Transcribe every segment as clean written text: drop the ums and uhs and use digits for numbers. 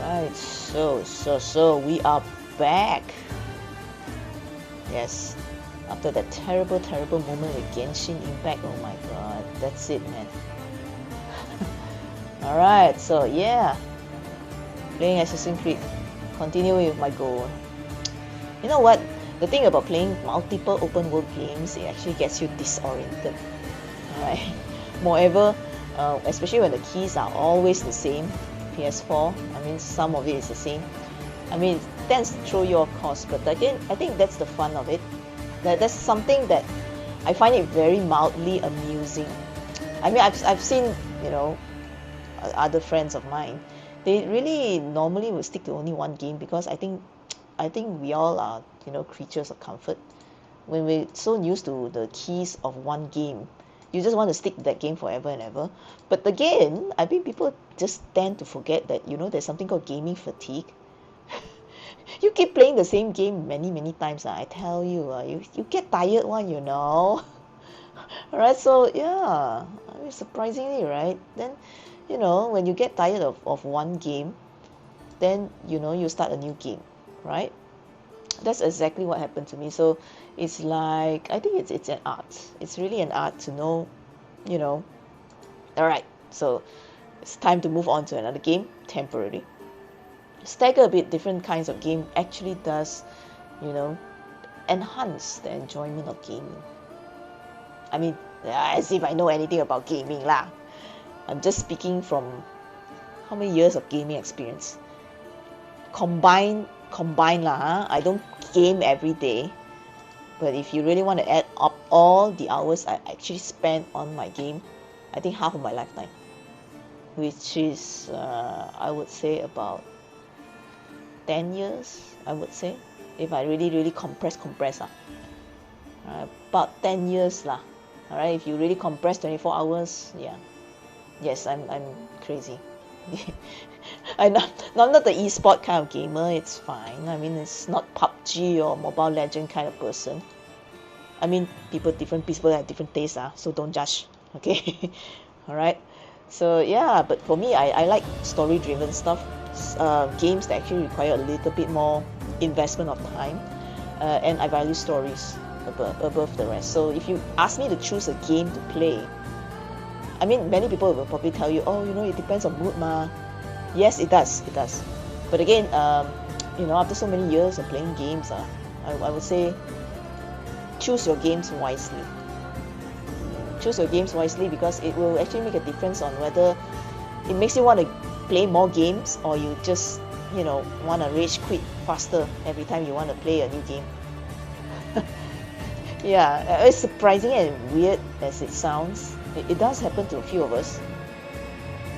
Alright, so we are back. Yes, after that terrible moment with Genshin Impact, oh my god, that's it, man. Alright, so yeah, playing Assassin's Creed, continuing with my goal. You know what, the thing about playing multiple open world games, it actually gets you disoriented. Alright, moreover, especially when the keys are always the same, PS4, I mean some of it is the same. I mean it tends to throw you off course, but again I think that's the fun of it. That's something that I find it very mildly amusing. I mean I've seen, you know, other friends of mine, they really normally will stick to only one game because I think we all are, you know, creatures of comfort. When we're so used to the keys of one game, you just want to stick to that game forever and ever. But again, I think people just tend to forget that, you know, there's something called gaming fatigue. You keep playing the same game many times, I tell you, you get tired one, you know. Alright, so yeah, I mean, surprisingly, right? Then, you know, when you get tired of one game, then, you know, you start a new game, right? That's exactly what happened to me. So it's like, I think it's an art. It's really an art to know, you know, all right, so it's time to move on to another game temporarily. Stagger a bit different kinds of game actually does, you know, enhance the enjoyment of gaming. I mean, as if I know anything about gaming lah. I'm just speaking from how many years of gaming experience. Combine lah, huh? I don't game every day, but if you really want to add up all the hours I actually spent on my game, I think half of my lifetime, which is I would say about 10 years, I would say, if I really compress lah. About 10 years lah. Alright, if you really compress 24 hours, yeah. Yes, I'm crazy. I'm not the e-sport kind of gamer, it's fine. I mean, it's not PUBG or Mobile Legend kind of person. I mean, different people have different tastes, so don't judge, okay? Alright, so yeah, but for me, I like story-driven stuff, games that actually require a little bit more investment of time, and I value stories above the rest. So if you ask me to choose a game to play, I mean, many people will probably tell you, oh, you know, it depends on mood ma. Yes, it does. But again, you know, after so many years of playing games, I would say choose your games wisely. Choose your games wisely because it will actually make a difference on whether it makes you want to play more games or you just, you know, want to rage quit faster every time you want to play a new game. Yeah, as surprising and weird as it sounds, it does happen to a few of us.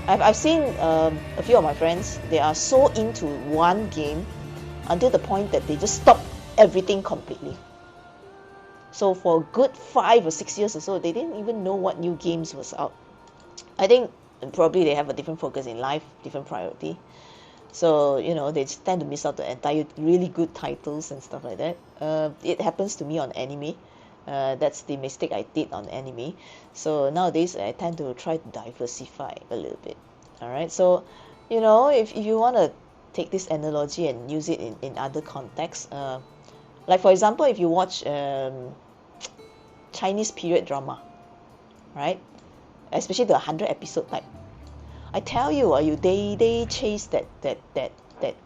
I've seen a few of my friends, they are so into one game until the point that they just stop everything completely. So for a good 5 or 6 years or so, they didn't even know what new games was out. I think probably they have a different focus in life, different priority. So, you know, they tend to miss out the entire really good titles and stuff like that. It happens to me on anime. That's the mistake I did on anime. So nowadays I tend to try to diversify a little bit. Alright, so, you know, if you want to take this analogy and use it in other contexts, like for example, if you watch Chinese period drama, right? Especially the 100 episode type. I tell you, they chase that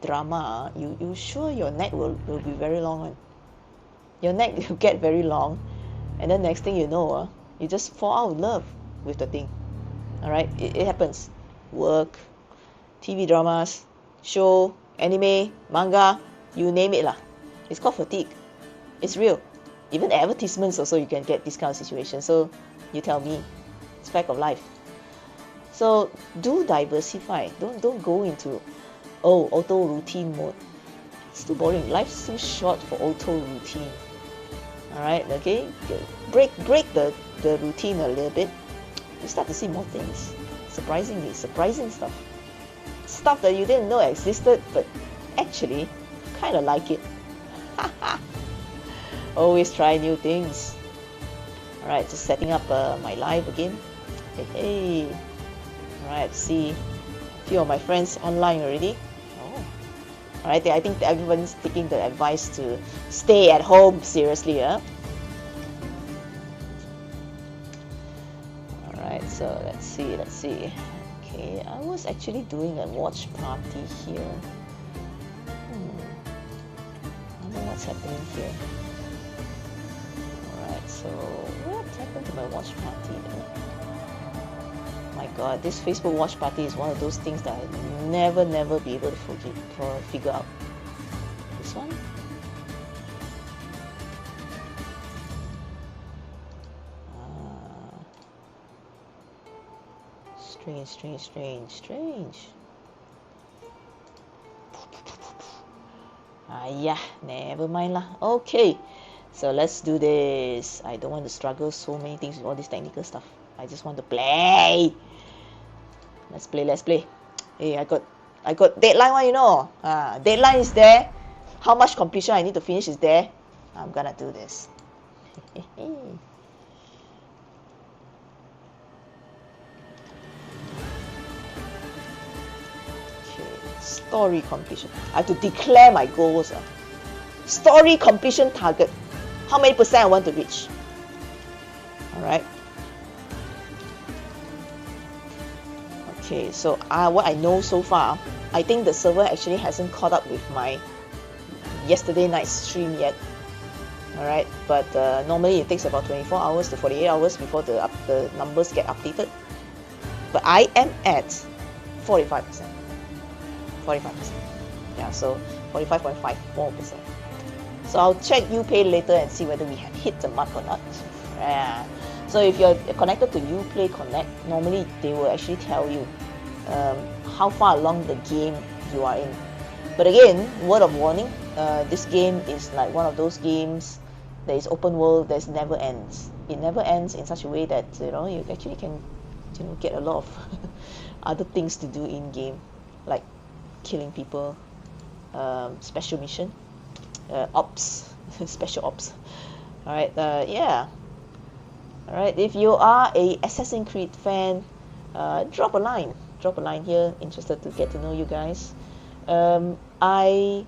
drama, you sure your neck will be very long one. Your neck will get very long, and then next thing you know, you just fall out of love with the thing. Alright, it happens. Work, TV dramas, show, anime, manga, you name it lah. It's called fatigue. It's real. Even advertisements also you can get this kind of situation. So you tell me, it's fact of life. So do diversify. Don't go into auto routine mode. It's too boring. Life's too short for auto routine. Alright, okay? Break the routine a little bit. You start to see more things. Surprising stuff. Stuff that you didn't know existed, but actually kind of like it. Always try new things. Alright, just setting up my live again. Hey. Alright, see a few of my friends online already. Oh, Alright, I think everyone's taking the advice to stay at home seriously, huh? Alright, so let's see. Okay, I was actually doing a watch party here. I don't know what's happening here. Alright, so what happened to my watch party then? My god, this Facebook watch party is one of those things that I'll never be able to figure out. This one? Strange. Yeah, never mind lah. Okay, so let's do this. I don't want to struggle so many things with all this technical stuff. I just want to play. Let's play. Hey, I got deadline one, you know. Deadline is there. How much completion I need to finish is there. I'm gonna do this. Story completion. I have to declare my goals. Story completion target. How many percent I want to reach? Alright. Okay, so what I know so far, I think the server actually hasn't caught up with my yesterday night's stream yet. Alright, but normally it takes about 24 hours to 48 hours before the numbers get updated. But I am at 45%. 45%. Yeah, so 45.5 more percent. So I'll check Uplay later and see whether we have hit the mark or not. Yeah. So if you're connected to Uplay Connect, normally they will actually tell you how far along the game you are in. But again, word of warning, this game is like one of those games that is open world that never ends. It never ends in such a way that you actually can get a lot of other things to do in game, like killing people, special mission, ops, special ops. Alright, yeah. Alright, if you are a Assassin's Creed fan, drop a line here, interested to get to know you guys. I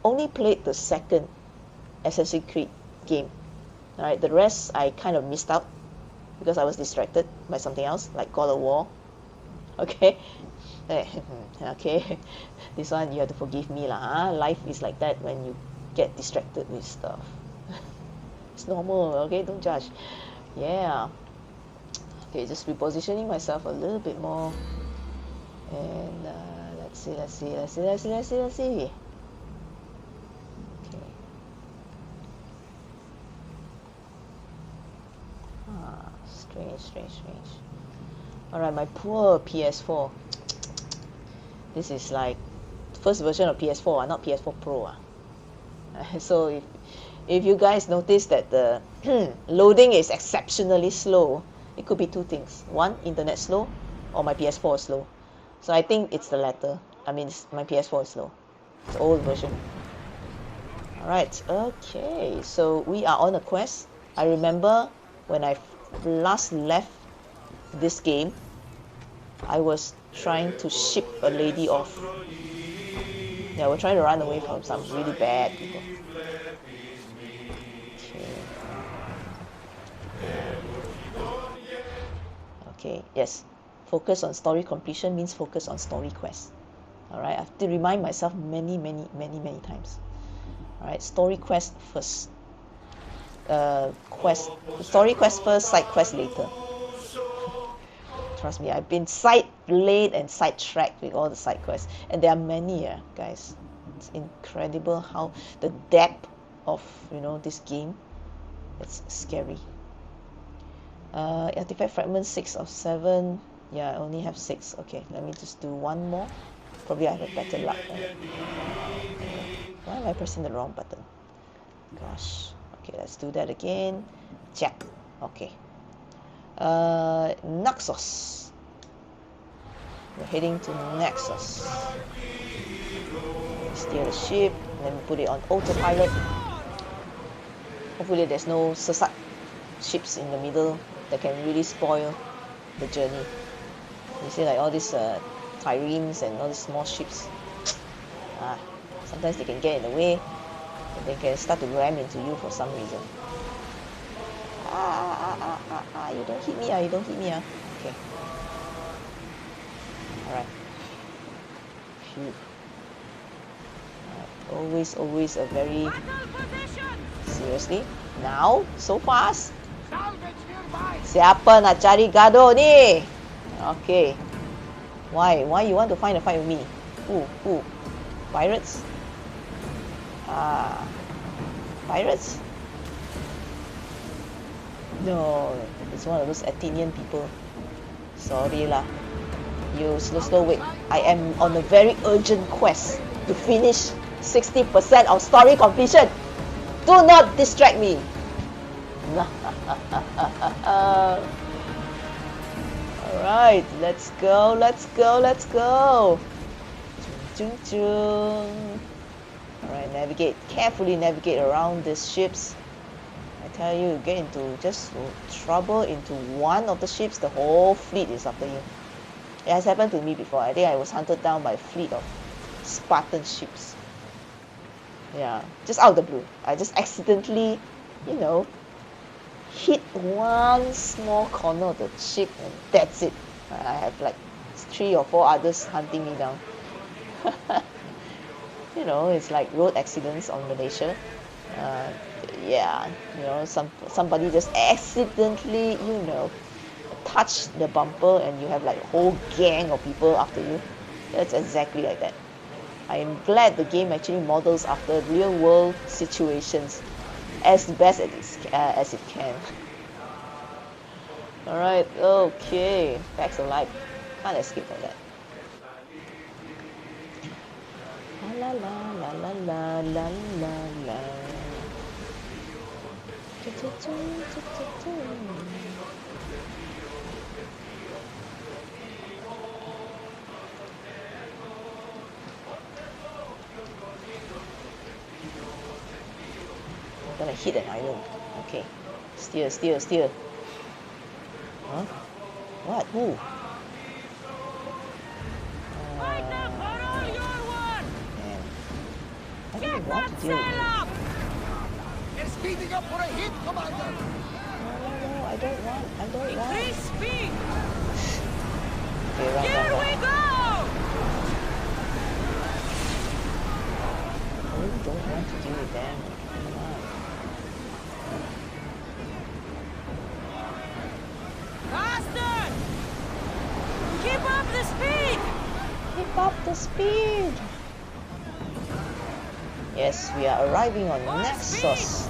only played the second Assassin's Creed game. Alright, the rest I kind of missed out because I was distracted by something else, like God of War. Okay. Okay, this one you have to forgive me lah. Huh? Life is like that when you get distracted with stuff. It's normal, okay? Don't judge. Yeah. Okay, just repositioning myself a little bit more. And let's see. Okay. Strange. Alright, my poor PS4. This is like first version of PS4, not PS4 Pro. So if you guys notice that the loading is exceptionally slow, it could be two things. One, internet slow, or my PS4 is slow. So I think it's the latter. I mean, my PS4 is slow. It's old version. Alright, okay. So we are on a quest. I remember when I last left this game, I was trying to ship a lady off. Yeah, we're trying to run away from some really bad people. Okay, yes. Focus on story completion means focus on story quest. Alright, I have to remind myself many times. Alright, story quest first. Story quest first, side quest later. Trust me, I've been side-laid and sidetracked with all the side quests, and there are many, guys. It's incredible how the depth of this game. It's scary. Artifact fragment 6 of 7. Yeah, I only have 6. Okay, let me just do one more. Probably I have a better luck. Why am I pressing the wrong button? Gosh. Okay, let's do that again. Check. Okay. Naxos. We're heading to Naxos. Steer the ship, then put it on autopilot. Hopefully there's no sesat ships in the middle that can really spoil the journey. You see like all these triremes and all these small ships. Sometimes they can get in the way, and they can start to ram into you for some reason. You don't hit me, you don't hit me. Okay. Alright. Phew. Always a very... Seriously? Now? So fast? Siapa nak cari gaduh ni? Okay. Why you want to find a fight with me? Who? Pirates? Pirates? No, it's one of those Athenian people. Sorry lah. You slow wait. I am on a very urgent quest to finish 60% of story completion. Do not distract me. Alright, let's go. Alright, carefully navigate around these ships. I tell you, get into just trouble into one of the ships, the whole fleet is after you. It has happened to me before. I think I was hunted down by a fleet of Spartan ships. Yeah, just out of the blue. I just accidentally, hit one small corner of the ship and that's it. I have like 3 or 4 others hunting me down. It's like road accidents on Malaysia. Somebody just accidentally, touch the bumper and you have like a whole gang of people after you. That's exactly like that. I am glad the game actually models after real world situations as best as it can. Alright, okay. Facts of life. Can't escape from that. La la la la la la la la. I'm gonna hit an island. Okay. Steer. Huh? What? Who? I don't want to deal with it. They're speeding up for a hit, Commander! No, I don't want. Increase speed! Okay, run. Here we go! I really don't want to deal with them. Come on. Faster! Keep up the speed! Keep up the speed! Yes, we are arriving on Nexus.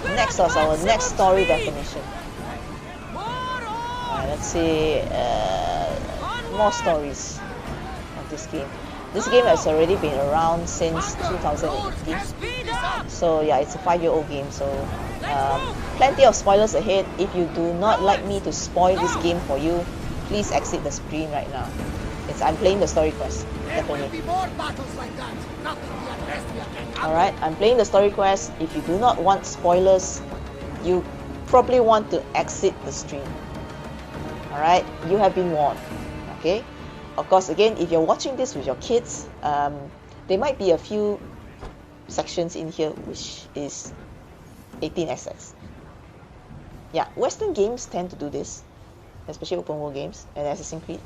Nexus, our next story definition. Alright, let's see more stories of this game. This game has already been around since 2018. So yeah, it's a 5-year-old game. So plenty of spoilers ahead. If you do not like me to spoil this game for you, please exit the screen right now. I'm playing the story quest. Definitely. Alright, I'm playing the story quest. If you do not want spoilers, you probably want to exit the stream. Alright, you have been warned. Okay? Of course, again, if you're watching this with your kids, there might be a few sections in here which is 18XX. Yeah, Western games tend to do this, especially open world games and Assassin's Creed.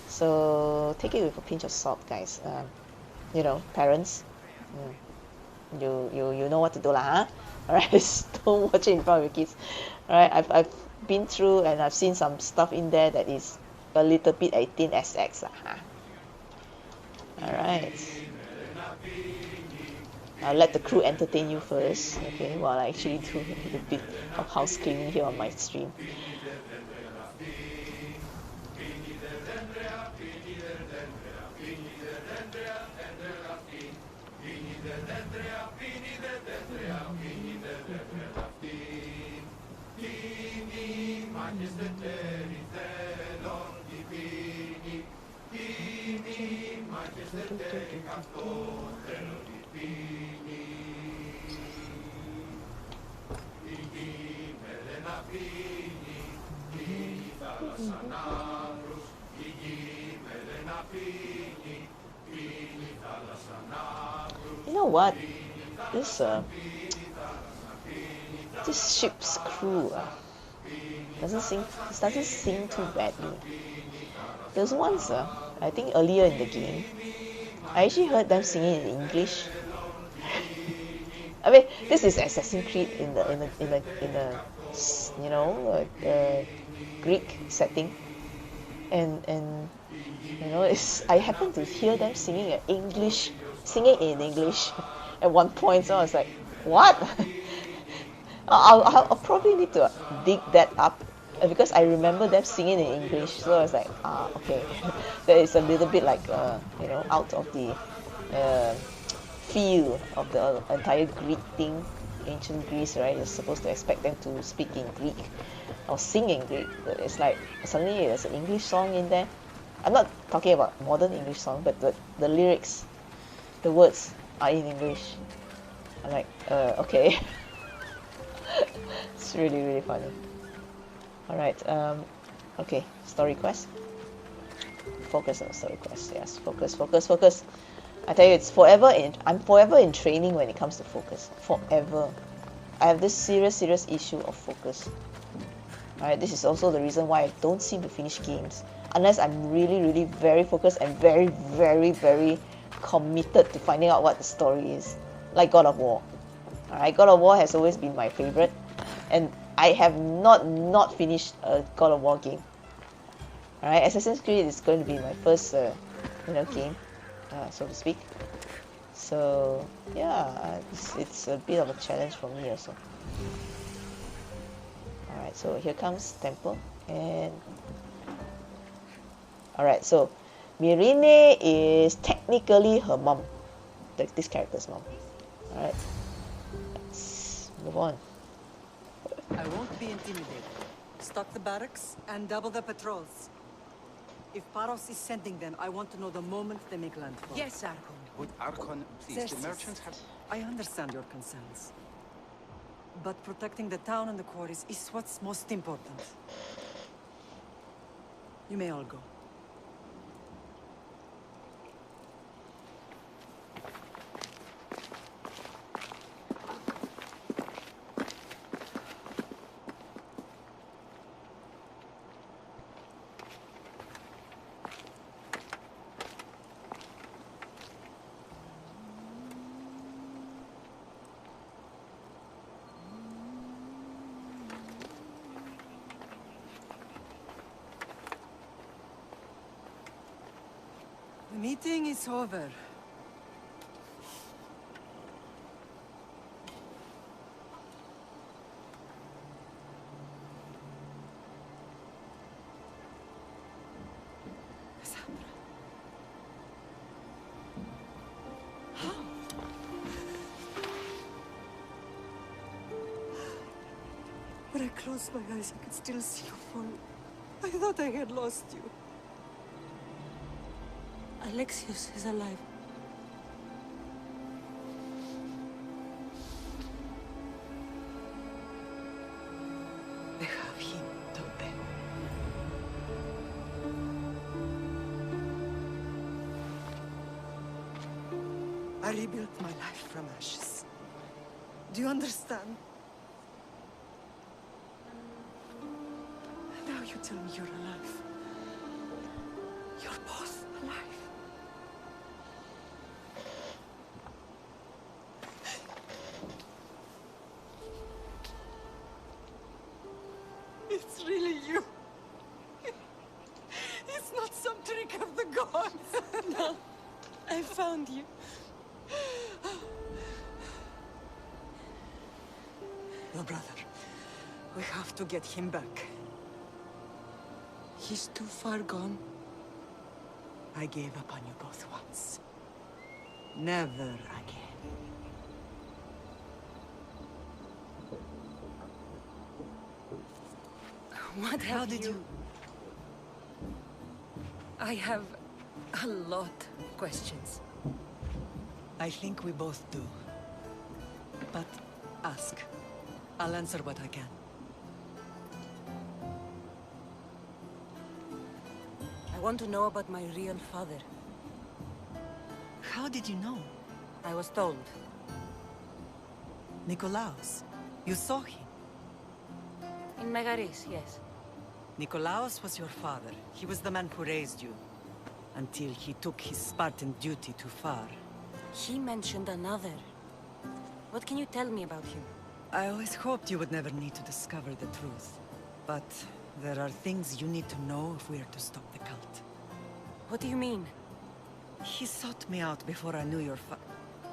So take it with a pinch of salt, guys. Parents, you know what to do lah, huh? Alright, don't watch it in front of your kids. Alright, I've been through and I've seen some stuff in there that is a little bit 18XX lah, huh? Alright. I'll let the crew entertain you first, okay, while I actually do a little bit of house cleaning here on my stream. You know what? This this ship's crew doesn't sing too badly. There's once I think earlier in the game, I actually heard them singing in English. I mean, this is Assassin's Creed you know Greek setting, and you know I happened to hear them singing in English at one point. So I was like, what? I'll probably need to dig that up because I remember them singing in English. So I was like, okay, that is a little bit like you know, out of the uh, feel of the entire Greek thing. Ancient Greece, right? You're supposed to expect them to speak in Greek or sing in Greek. But it's like suddenly there's an English song in there. I'm not talking about modern English song, but the lyrics, the words are in English. I'm like, okay. It's really, really funny. Alright, okay, story quest. Focus on story quest, yes. Focus. I tell you, I'm forever in training when it comes to focus. Forever. I have this serious issue of focus. Alright, this is also the reason why I don't seem to finish games. Unless I'm really very focused and very committed to finding out what the story is. Like God of War. Alright, God of War has always been my favorite. And I have not finished a God of War game. Alright, Assassin's Creed is going to be my first you know, game, so to speak. So yeah, it's a bit of a challenge for me also. Alright, so here comes Temple, and alright, so Myrine is technically her mom, this character's mom. Alright, let's move on. I won't be intimidated. Stock the barracks and double the patrols. If Paros is sending them, I want to know the moment they make landfall. Yes, Archon. Would Archon please? The merchants have... I understand your concerns. But protecting the town and the quarries is what's most important. You may all go. The meeting is over. Cassandra. How? When I closed my eyes, I could still see you fall. I thought I had lost you. Alexius is alive. They have him, don't they? I rebuilt my life from ashes. Do you understand? Now you tell me you're alive. You're both alive. It's really you. It's not some trick of the gods. No, I found you. Your brother. We have to get him back. He's too far gone. I gave up on you both once. Never again. What How have did you... I have a lot of questions. I think we both do. But ask. I'll answer what I can. I want to know about my real father. How did you know? I was told. Nikolaos. You saw him. In Megaris, yes. Nikolaos was your father. He was the man who raised you. Until he took his Spartan duty too far. He mentioned another. What can you tell me about him? I always hoped you would never need to discover the truth. But there are things you need to know if we are to stop the cult. What do you mean? He sought me out before I knew your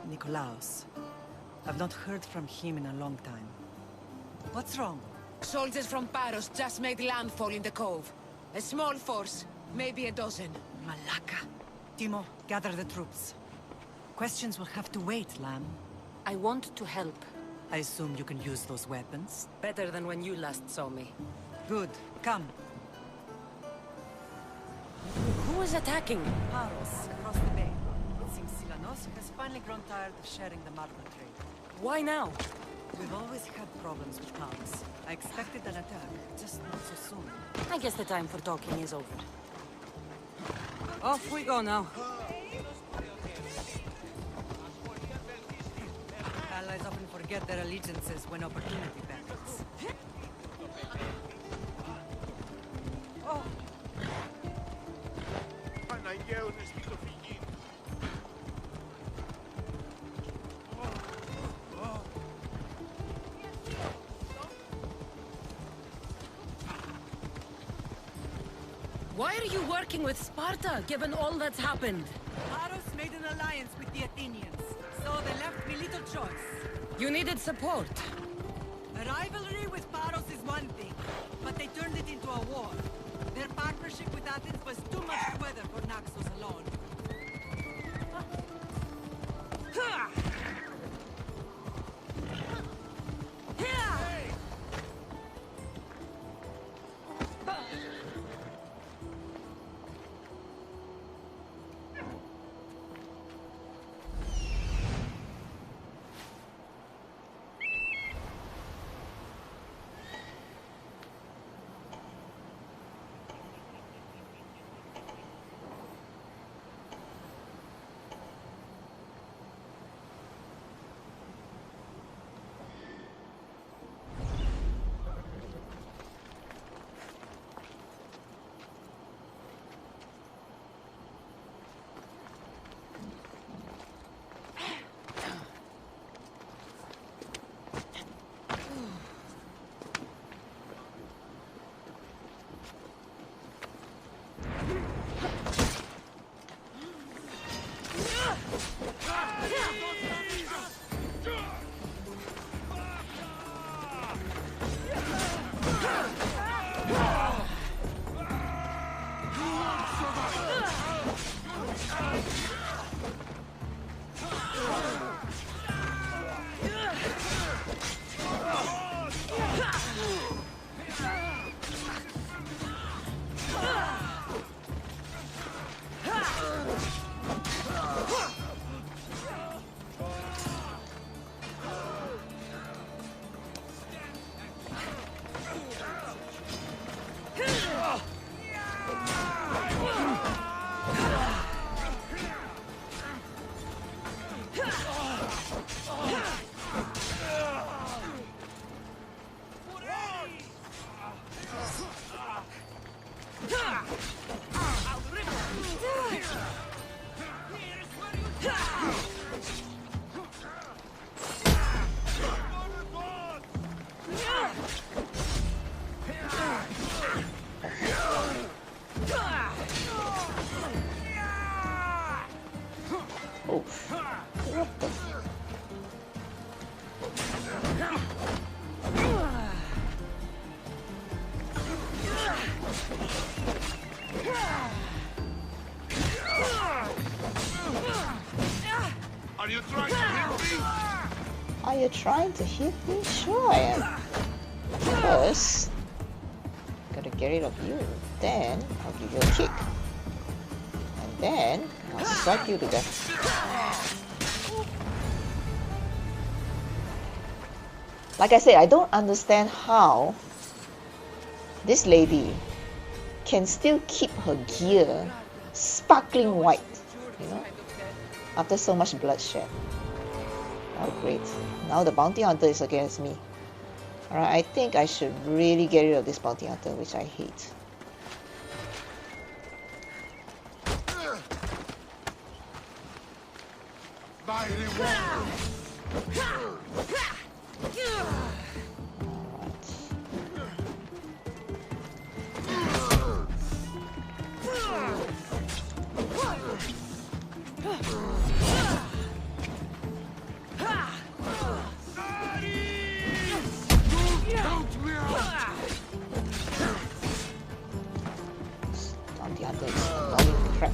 Nikolaos. I've not heard from him in a long time. What's wrong? Soldiers from Paros just made landfall in the cove. A small force, maybe a dozen. Malaka. Timo, gather the troops. Questions will have to wait, Lamb. I want to help. I assume you can use those weapons? Better than when you last saw me. Good. Come. Who is attacking? Paros, across the bay. It seems Silanos has finally grown tired of sharing the marble trade. Why now? We've always had problems with Paros. I expected an attack, just not so soon. I guess the time for talking is over. Off we go now. Allies often forget their allegiances when opportunity beckons. Oh! Why are you working with Sparta, given all that's happened? Paros made an alliance with the Athenians, so they left me little choice. You needed support. A rivalry with Paros is one thing, but they turned it into a war. Their partnership with Athens was too much to weather for Naxos alone. Are you trying to hit me? Are you trying to hit me? Sure I am. First, gotta get rid of you. Then, I'll give you a kick. And then, I'll strike you to death. Like I said, I don't understand how this lady can still keep her gear sparkling white, you know? after so much bloodshed. Oh great, now the bounty hunter is against me. Alright, I think I should really get rid of this bounty hunter, which I hate. Bounty hunter is annoying crap.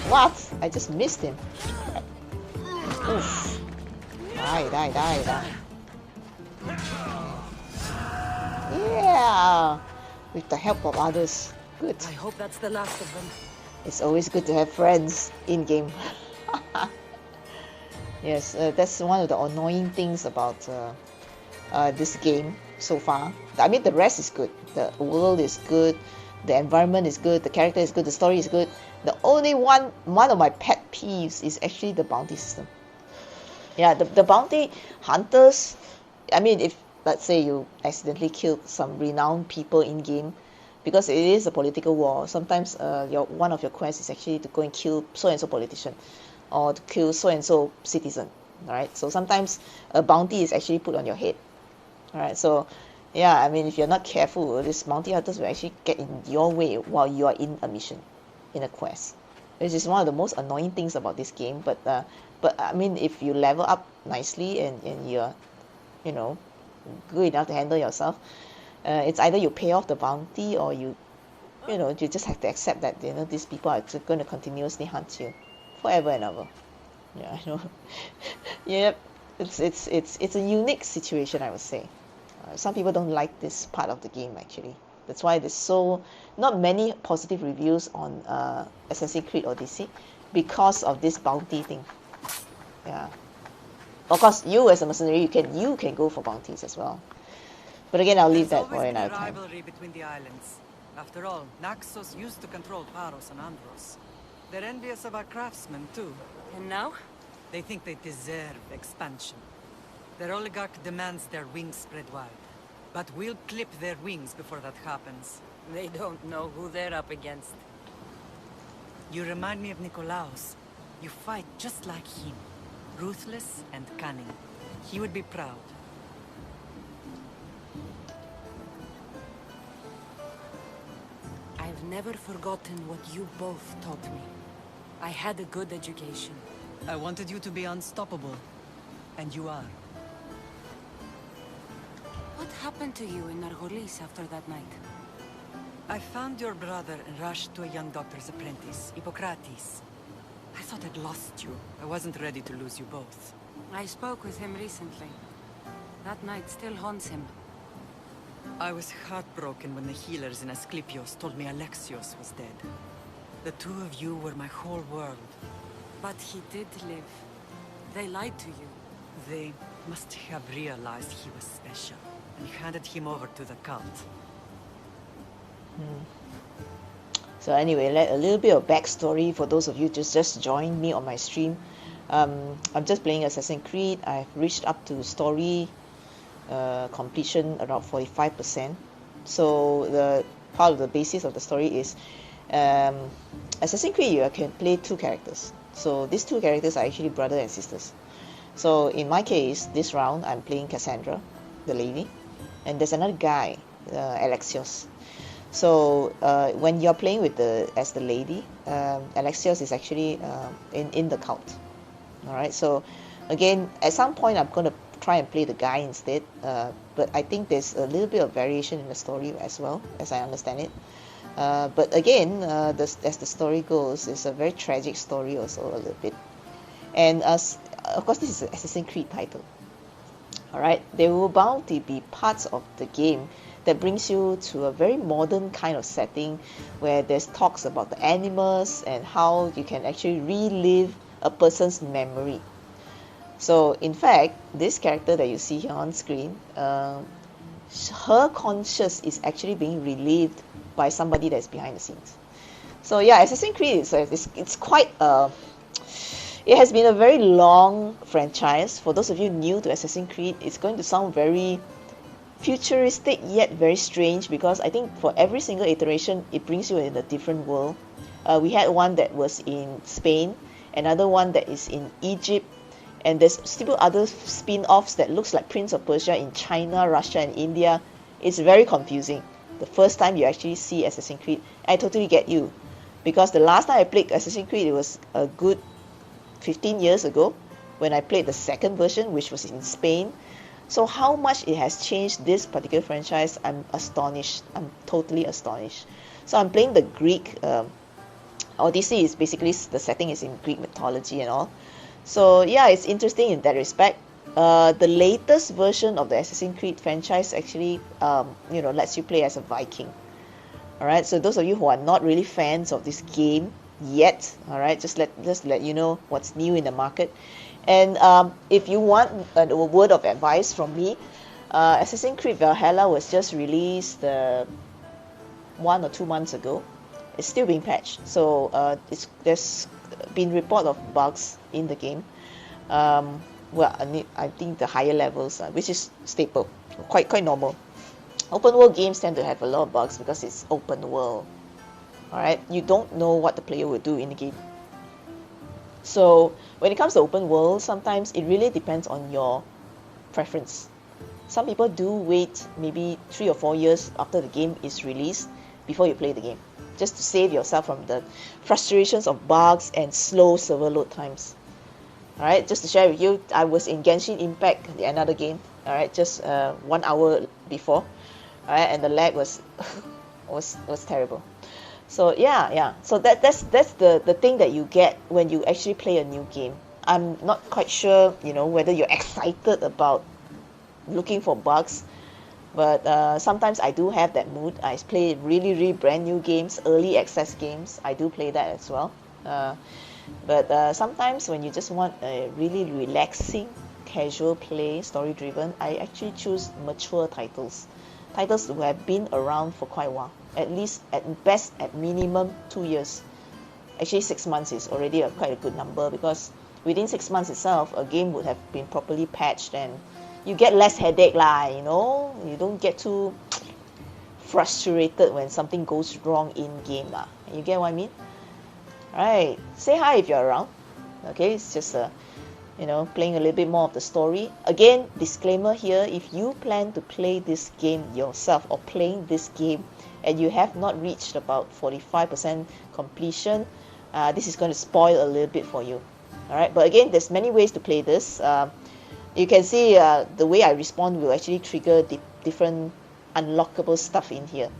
What? I just missed him. Oof. Die. Yeah! With the help of others. Good. I hope that's the last of them. It's always good to have friends in-game. Yes, that's one of the annoying things about this game so far. I mean, the rest is good. The world is good. The environment is good. The character is good. The story is good. The only one of my pet peeves is actually the bounty system. Yeah, the bounty hunters. I mean, if let's say you accidentally killed some renowned people in game, because it is a political war. Sometimes one of your quests is actually to go and kill so and so politician, or to kill so and so citizen. Right. So sometimes a bounty is actually put on your head. Alright. So yeah, I mean, if you're not careful, these bounty hunters will actually get in your way while you are in a mission, in a quest, which is one of the most annoying things about this game. But I mean, if you level up nicely and you're, you know, good enough to handle yourself, it's either you pay off the bounty or you just have to accept that these people are just going to continuously hunt you forever and ever. Yeah, I know. Yep, it's a unique situation, I would say. Some people don't like this part of the game actually. That's why there's so not many positive reviews on Assassin's Creed Odyssey, because of this bounty thing. Yeah. Of course, you as a mercenary, you can go for bounties as well. But again, I'll leave that for another time. There's always been a rivalry between the islands. After all, Naxos used to control Paros and Andros. They're envious of our craftsmen too. And now? They think they deserve expansion. Their oligarch demands their wings spread wide. But we'll clip their wings before that happens. They don't know who they're up against. You remind me of Nikolaos. You fight just like him. Ruthless and cunning. He would be proud. I've never forgotten what you both taught me. I had a good education. I wanted you to be unstoppable. And you are. What happened to you in Nargolis after that night? I found your brother and rushed to a young doctor's apprentice, Hippocrates. I thought I'd lost you. I wasn't ready to lose you both. I spoke with him recently. That night still haunts him. I was heartbroken when the healers in Asclepios told me Alexios was dead. The two of you were my whole world. But he did live. They lied to you. They must have realized he was special and handed him over to the cult. So anyway, a little bit of backstory for those of you just joined me on my stream. I'm just playing Assassin's Creed. I've reached up to story completion around 45%. So the part of the basis of the story is Assassin's Creed, you can play two characters. So these two characters are actually brother and sisters. So in my case, this round I'm playing Cassandra, the lady, and there's another guy, Alexios. So when you're playing with as the lady, Alexios is actually in the cult. All right. So again, at some point I'm going to try and play the guy instead. But I think there's a little bit of variation in the story as well, as I understand it. But again, as the story goes, it's a very tragic story also a little bit. And of course, this is an Assassin's Creed title. Alright, there will bound to be parts of the game that brings you to a very modern kind of setting where there's talks about the animals and how you can actually relive a person's memory. So in fact, this character that you see here on screen, her conscious is actually being relived by somebody that's behind the scenes. So yeah, Assassin's Creed it's quite it has been a very long franchise. For those of you new to Assassin's Creed, it's going to sound very futuristic yet very strange, because I think for every single iteration it brings you in a different world. We had one that was in Spain, another one that is in Egypt, and there's still other spin-offs that looks like Prince of Persia in China, Russia and India. It's very confusing the first time you actually see Assassin's Creed. I totally get you, because the last time I played Assassin's Creed, it was a good 15 years ago when I played the second version, which was in Spain. So how much it has changed this particular franchise, I'm astonished. I'm totally astonished. So I'm playing the Greek Odyssey. Is basically the setting is in Greek mythology and all. So yeah, it's interesting in that respect. The latest version of the Assassin's Creed franchise actually lets you play as a Viking. Alright, so those of you who are not really fans of this game yet, alright, just let you know what's new in the market. And if you want a word of advice from me, Assassin's Creed Valhalla was just released 1 or 2 months ago. It's still being patched, so there's been report of bugs in the game. I think the higher levels, which is staple, quite normal. Open world games tend to have a lot of bugs because it's open world. Alright, you don't know what the player will do in the game. So when it comes to open world, sometimes it really depends on your preference. Some people do wait maybe 3 or 4 years after the game is released before you play the game, just to save yourself from the frustrations of bugs and slow server load times. Alright, just to share with you, I was in Genshin Impact, another game, alright, just 1 hour before, alright, and the lag was was terrible. So yeah. So that's the thing that you get when you actually play a new game. I'm not quite sure, whether you're excited about looking for bugs, but sometimes I do have that mood. I play really brand new games, early access games. I do play that as well. But sometimes when you just want a really relaxing, casual play, story driven, I actually choose mature titles who have been around for quite a while. At least, at best, at minimum 2 years. Actually 6 months is already quite a good number, because within 6 months itself a game would have been properly patched and you get less headache lah, you don't get too frustrated when something goes wrong in game lah. You get what I mean? Alright, say hi if you're around. Okay, it's just playing a little bit more of the story. Again, disclaimer here, if you plan to play this game yourself or playing this game and you have not reached about 45% completion, this is going to spoil a little bit for you. Alright, but again, there's many ways to play this. You can see the way I respond will actually trigger different unlockable stuff in here.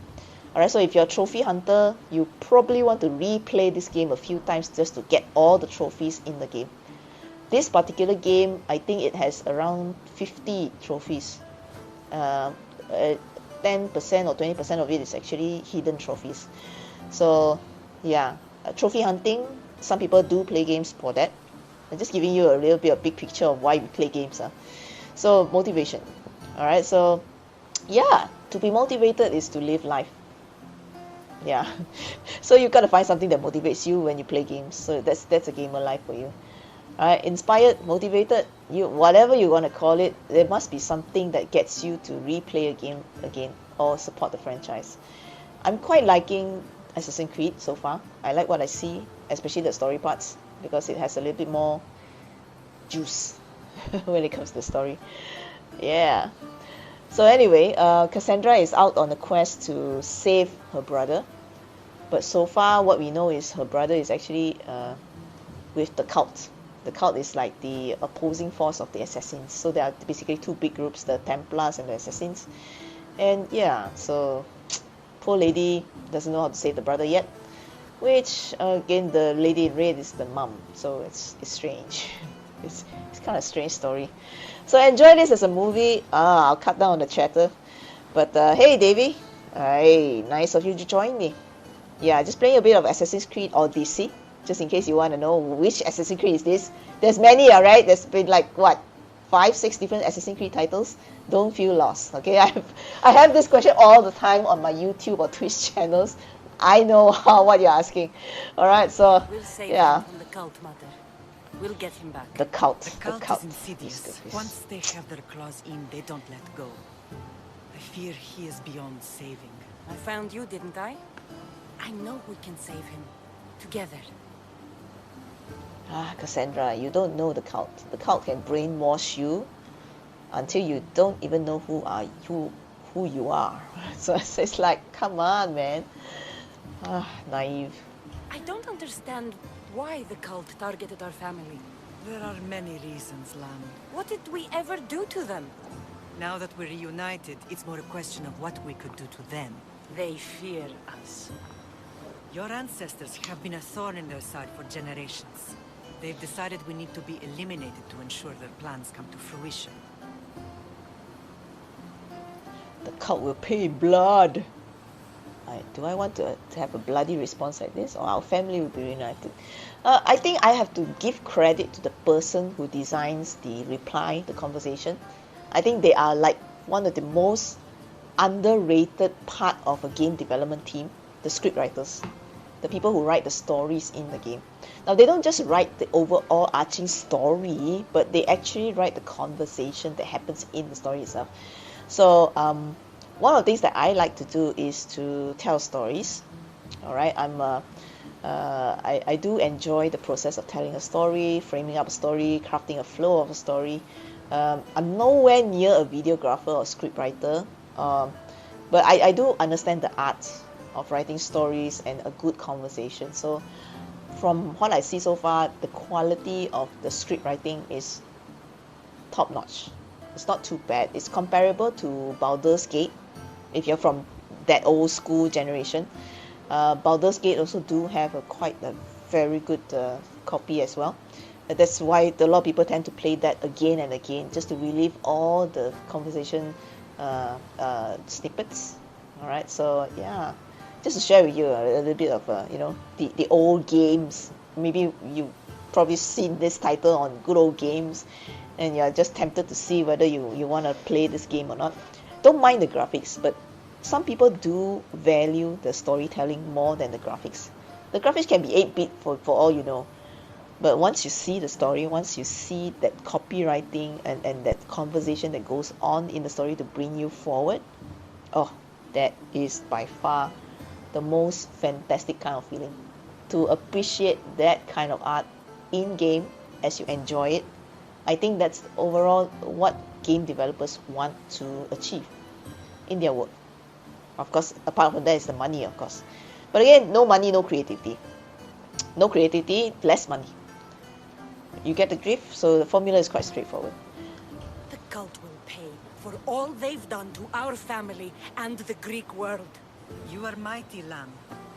Alright, so if you're a trophy hunter, you probably want to replay this game a few times just to get all the trophies in the game. This particular game, I think it has around 50 trophies. 10% or 20% of it is actually hidden trophies. So yeah, trophy hunting, some people do play games for that. I'm just giving you a little bit of big picture of why we play games. So motivation. Alright, so yeah, to be motivated is to live life. Yeah. So you gotta find something that motivates you when you play games. So that's a gamer life for you. Alright, inspired, motivated, whatever you want to call it, there must be something that gets you to replay a game again or support the franchise. I'm quite liking Assassin's Creed so far. I like what I see, especially the story parts, because it has a little bit more juice when it comes to the story. Yeah. So anyway, Cassandra is out on a quest to save her brother. But so far, what we know is her brother is actually with the cult. The cult is like the opposing force of the assassins. So there are basically two big groups, the Templars and the Assassins. And yeah, so poor lady doesn't know how to save the brother yet. Which again, the lady in red is the mum, so it's strange. It's kind of a strange story. So enjoy this as a movie. I'll cut down on the chatter. But hey, Davey, hey, nice of you to join me. Yeah, just playing a bit of Assassin's Creed Odyssey, just in case you want to know which Assassin's Creed is this. There's many, alright? There's been like what, 5, 6 different Assassin's Creed titles. Don't feel lost, okay? I have this question all the time on my YouTube or Twitch channels. I know what you're asking. Alright, so We'll save yeah. him from the cult, Mother. We'll get him back. The cult. The cult is insidious. Once they have their claws in, they don't let go. I fear he is beyond saving. I found you, didn't I? I know we can save him. Together. Cassandra, you don't know the cult. The cult can brainwash you until you don't even know who you are. So it's like, come on, man. Naive. I don't understand why the cult targeted our family. There are many reasons, Lamb. What did we ever do to them? Now that we're reunited, it's more a question of what we could do to them. They fear us. Your ancestors have been a thorn in their side for generations. They've decided we need to be eliminated to ensure their plans come to fruition. The cult will pay in blood. Do I want to have a bloody response like this, or our family will be reunited? I think I have to give credit to the person who designs the reply, the conversation. I think they are like one of the most underrated part of a game development team, the script writers, the people who write the stories in the game. Now, they don't just write the overall arching story, but they actually write the conversation that happens in the story itself. So one of the things that I like to do is to tell stories. All right, I do enjoy the process of telling a story, framing up a story, crafting a flow of a story. I'm nowhere near a videographer or scriptwriter, but I do understand the art of writing stories and a good conversation. So from what I see so far, the quality of the script writing is top notch. It's not too bad. It's comparable to Baldur's Gate, if you're from that old school generation. Baldur's Gate also do have quite a very good copy as well. That's why a lot of people tend to play that again and again, just to relive all the conversation snippets. All right, so yeah, just to share with you a little bit of the old games. Maybe you probably seen this title on Good Old Games, and you're just tempted to see whether you want to play this game or not. Don't mind the graphics, but some people do value the storytelling more than the graphics. The graphics can be 8-bit for all you know, but once you see the story, once you see that copywriting and that conversation that goes on in the story to bring you forward, oh, that is by far the most fantastic kind of feeling. To appreciate that kind of art in-game as you enjoy it, I think that's overall what game developers want to achieve in their work. Of course, apart from that is the money, of course. But again, no money, no creativity. No creativity, less money. You get the drift, so the formula is quite straightforward. The cult will pay for all they've done to our family and the Greek world. You are mighty, Lamb,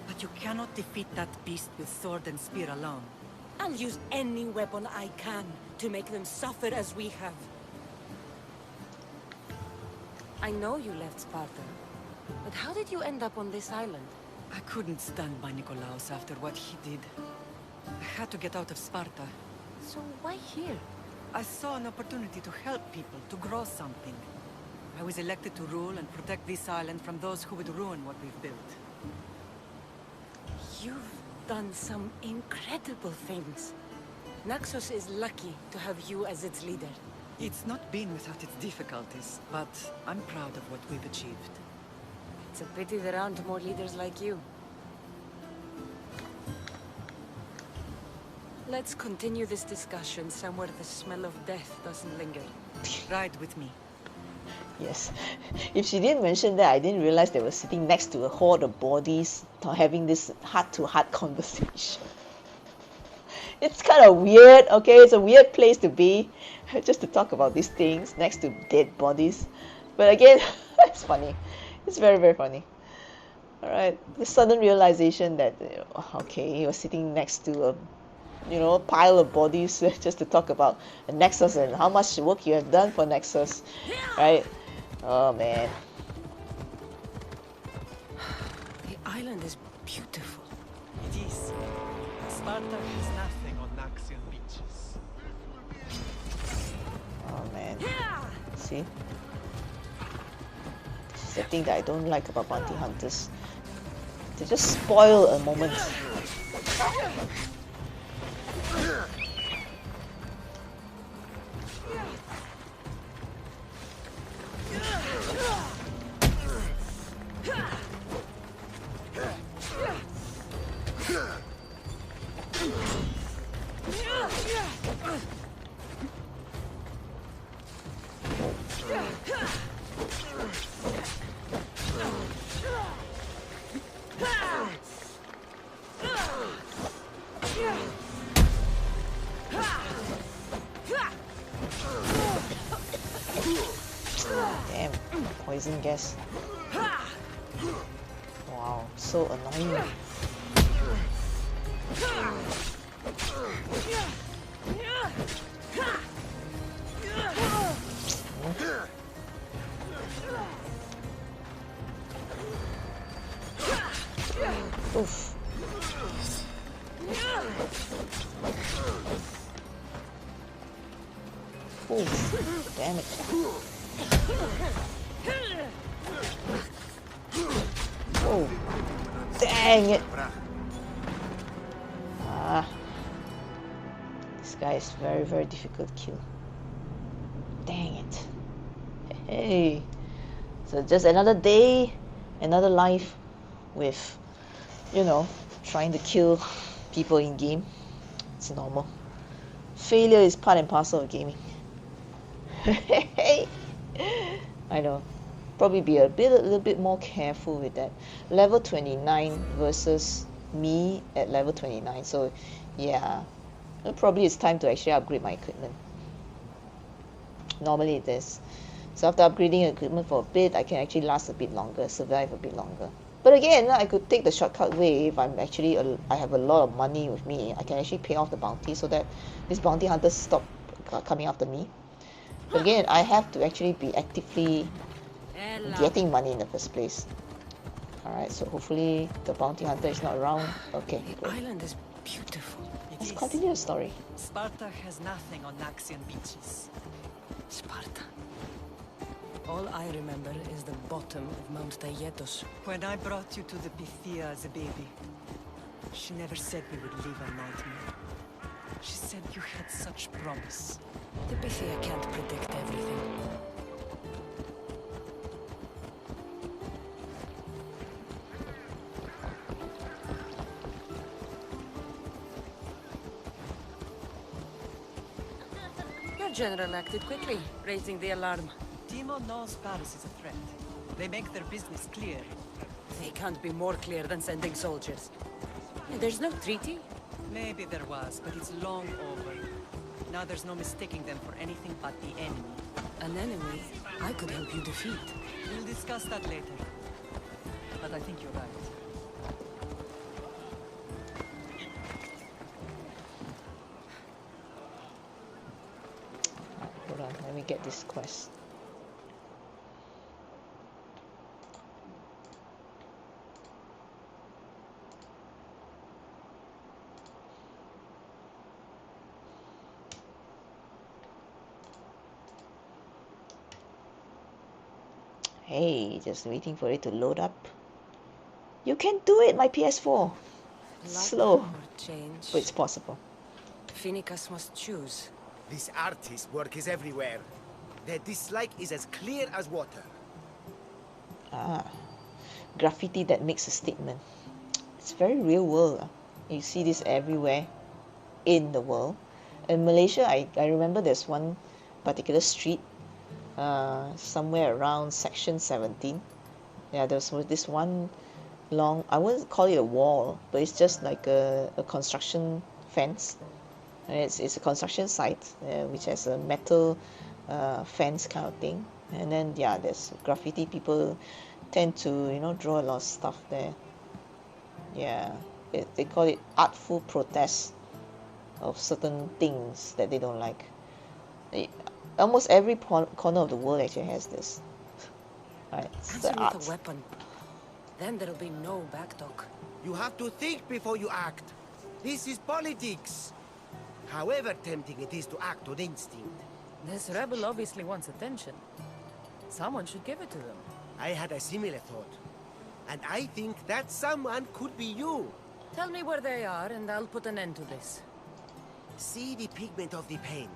but you cannot defeat that beast with sword and spear alone. I'll use any weapon I can to make them suffer as we have. I know you left Sparta, but how did you end up on this island? I couldn't stand by Nikolaos after what he did. I had to get out of Sparta. So why here? I saw an opportunity to help people, to grow something. I was elected to rule and protect this island from those who would ruin what we've built. You've done some incredible things. Naxos is lucky to have you as its leader. It's not been without its difficulties, but I'm proud of what we've achieved. It's a pity there aren't more leaders like you. Let's continue this discussion somewhere the smell of death doesn't linger. Ride with me. Yes. If she didn't mention that, I didn't realize they were sitting next to a horde of bodies having this heart-to-heart conversation. It's kind of weird, okay? It's a weird place to be, just to talk about these things next to dead bodies. But again, it's funny. It's very, very funny. Alright, the sudden realization that, okay, you're sitting next to a, pile of bodies just to talk about a Nexus and how much work you have done for Nexus, right? Oh man. The island is beautiful. It is. Sparta has nothing on Naxian beaches. Oh man. See? This is the thing that I don't like about bounty hunters. They just spoil a moment. Damn, poison gas. Wow, so annoying. Oof. Oof. Damn it. Oh, dang it. Ah. This guy is very, very difficult to kill. Dang it. Hey. So just another day, another life with, trying to kill people in game. It's normal. Failure is part and parcel of gaming. I know. Probably be a little bit more careful with that. Level 29 versus me at level 29. So yeah, probably it's time to actually upgrade my equipment. Normally it is. So after upgrading equipment for a bit, I can actually last a bit longer, survive a bit longer. But again, I could take the shortcut way if I'm actually I have a lot of money with me. I can actually pay off the bounty so that these bounty hunters stop coming after me. But again, I have to actually be actively getting money in the first place. Alright, so hopefully the bounty hunter is not around. Okay, The good. island is beautiful. Let's continue the story. Sparta has nothing on Naxian beaches. Sparta. All I remember is the bottom of Mount Taygetos. When I brought you to the Pythia as a baby, she never said we would live a nightmare. She said you had such promise. The Pythia can't predict everything. Your general acted quickly, raising the alarm. Timo knows Paris is a threat. They make their business clear. They can't be more clear than sending soldiers. There's no treaty. Maybe there was, but it's long over. Now there's no mistaking them for anything but the enemy. An enemy I could help you defeat. We'll discuss that later. But I think you're right. Hold on, let me get this quest. Hey, just waiting for it to load up. You can do it, my PS4. Slow, Or change. but it's possible. Phoenicus must choose. This artist's work is everywhere. Their dislike is as clear as water. Ah, graffiti that makes a statement. It's very real world. You see this everywhere in the world. In Malaysia, I remember there's one particular street somewhere around section 17. Yeah, there's this one long, I wouldn't call it a wall, but it's just like a construction fence. And it's a construction site which has a metal fence kind of thing. And then yeah, there's graffiti people tend to, you know, draw a lot of stuff there. Yeah, they call it artful protest of certain things that they don't like. Almost every corner of the world actually has this. Right, it's Answer the with art. a weapon. Then there'll be no backtalk. You have to think before you act. This is politics. However tempting it is to act on instinct. This rebel obviously wants attention. Someone should give it to them. I had a similar thought. And I think that someone could be you. Tell me where they are and I'll put an end to this. See the pigment of the paint.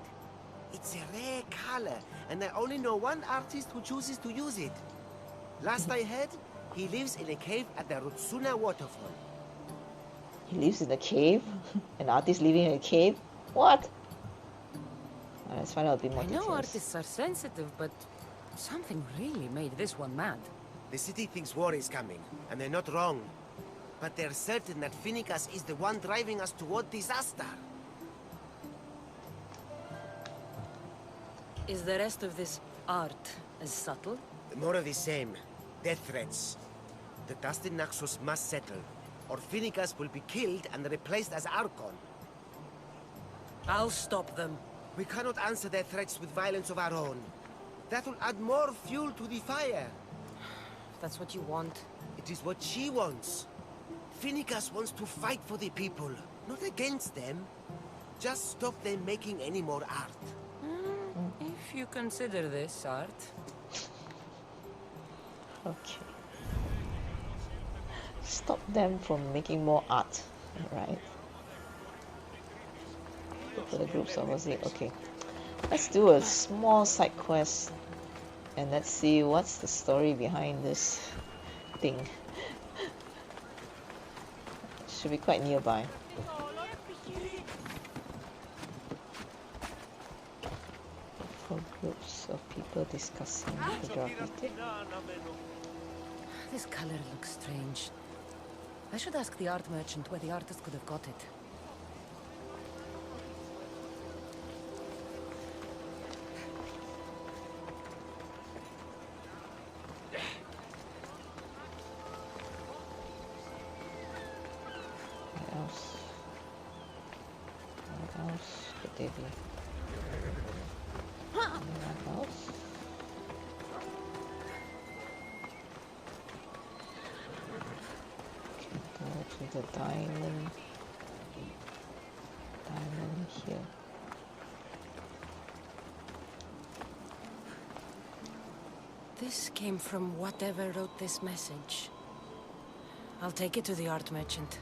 It's a rare color, and I only know one artist who chooses to use it. Last I heard, he lives in a cave at the Rutsuna waterfall. He lives in a cave? An artist living in a cave? What? Let's find out a bit more I know details. artists are sensitive, but something really made this one mad. The city thinks war is coming, and they're not wrong. But they're certain that Finicus is the one driving us toward disaster. Is the rest of this art as subtle? More of the same. Death threats. The dust in Naxos must settle, or Finicus will be killed and replaced as Archon. I'll stop them. We cannot answer their threats with violence of our own. That will add more fuel to the fire. If that's what you want. It is what she wants. Finicus wants to fight for the people, not against them. Just stop them making any more art. If you consider this art. Okay. Stop them from making more art, right? For the groups, obviously. Okay. Let's do a small side quest and let's see what's the story behind this thing. Should be quite nearby. For groups of people discussing the graffiti. This color looks strange. I should ask the art merchant where the artist could have got it. What else could they be? Anyone else? Go to the diamond here. This came from whatever wrote this message. I'll take it to the art merchant.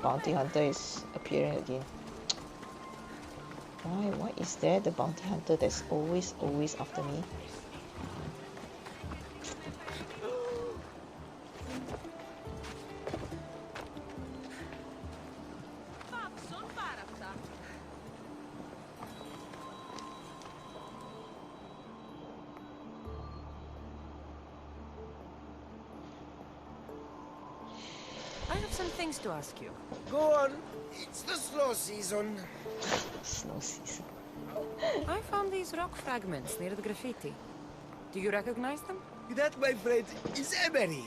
Bounty hunter is appearing again. Why is there the bounty hunter that's always after me? I have some things to ask you. Go on. It's the slow season. Snow season. I found these rock fragments near the graffiti. Do you recognize them? That, my friend, is emery.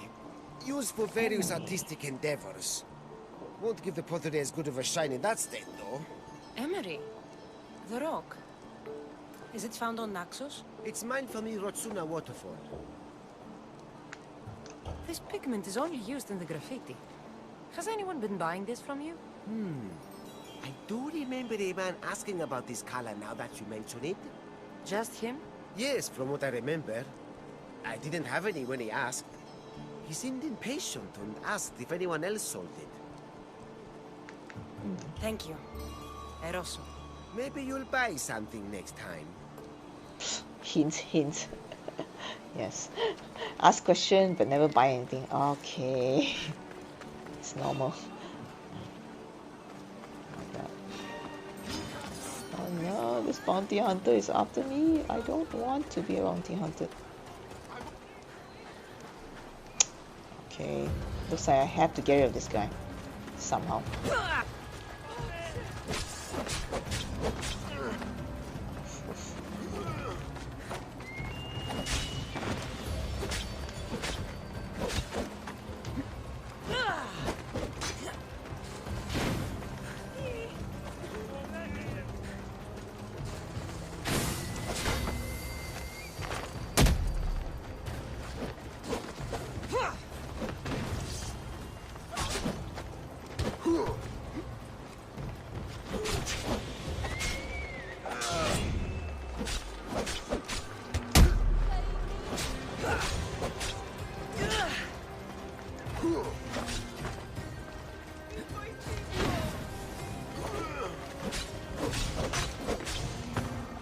Used for various artistic endeavors. Won't give the pottery as good of a shine in that state, though. Emery. The rock. Is it found on Naxos? It's mined from the Rotsuna waterfall. This pigment is only used in the graffiti. Has anyone been buying this from you? I do remember a man asking about this color now that you mention it. Just him? Yes, from what I remember. I didn't have any when he asked. He seemed impatient and asked if anyone else sold it. Thank you. Eroso. Maybe you'll buy something next time. Hint, hint. Yes. Ask question but never buy anything. Okay. It's normal. Oh no, this bounty hunter is after me. I don't want to be a bounty hunter. Okay, looks like I have to get rid of this guy somehow.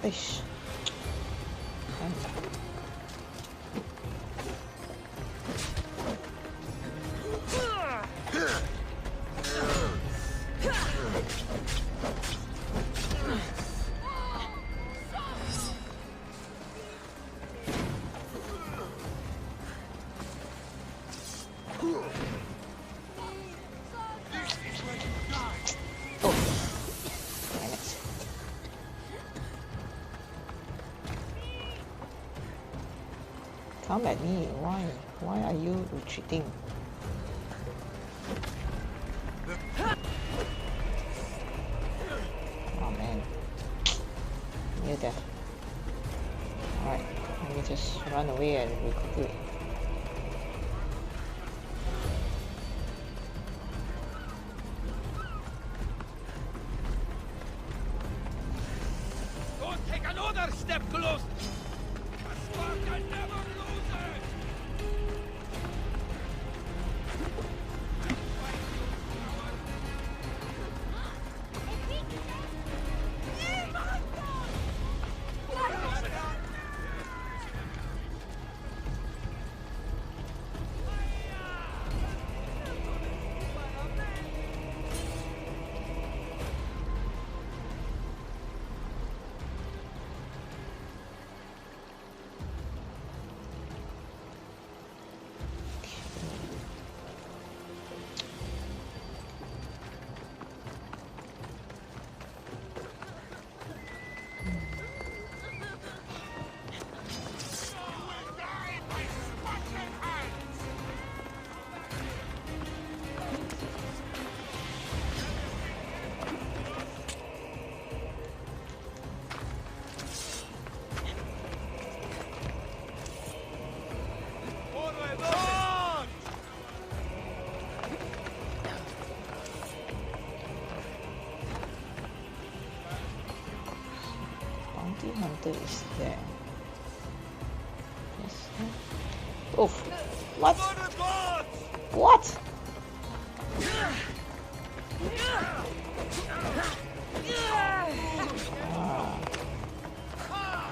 Ish. Come at me, why? Why are you retreating? Oh man. Near death. Alright, let me just run away and recuperate. Don't take another step close! A spark I never lose it! Bounty hunter is there. Yes. Oof. What? What? Ah.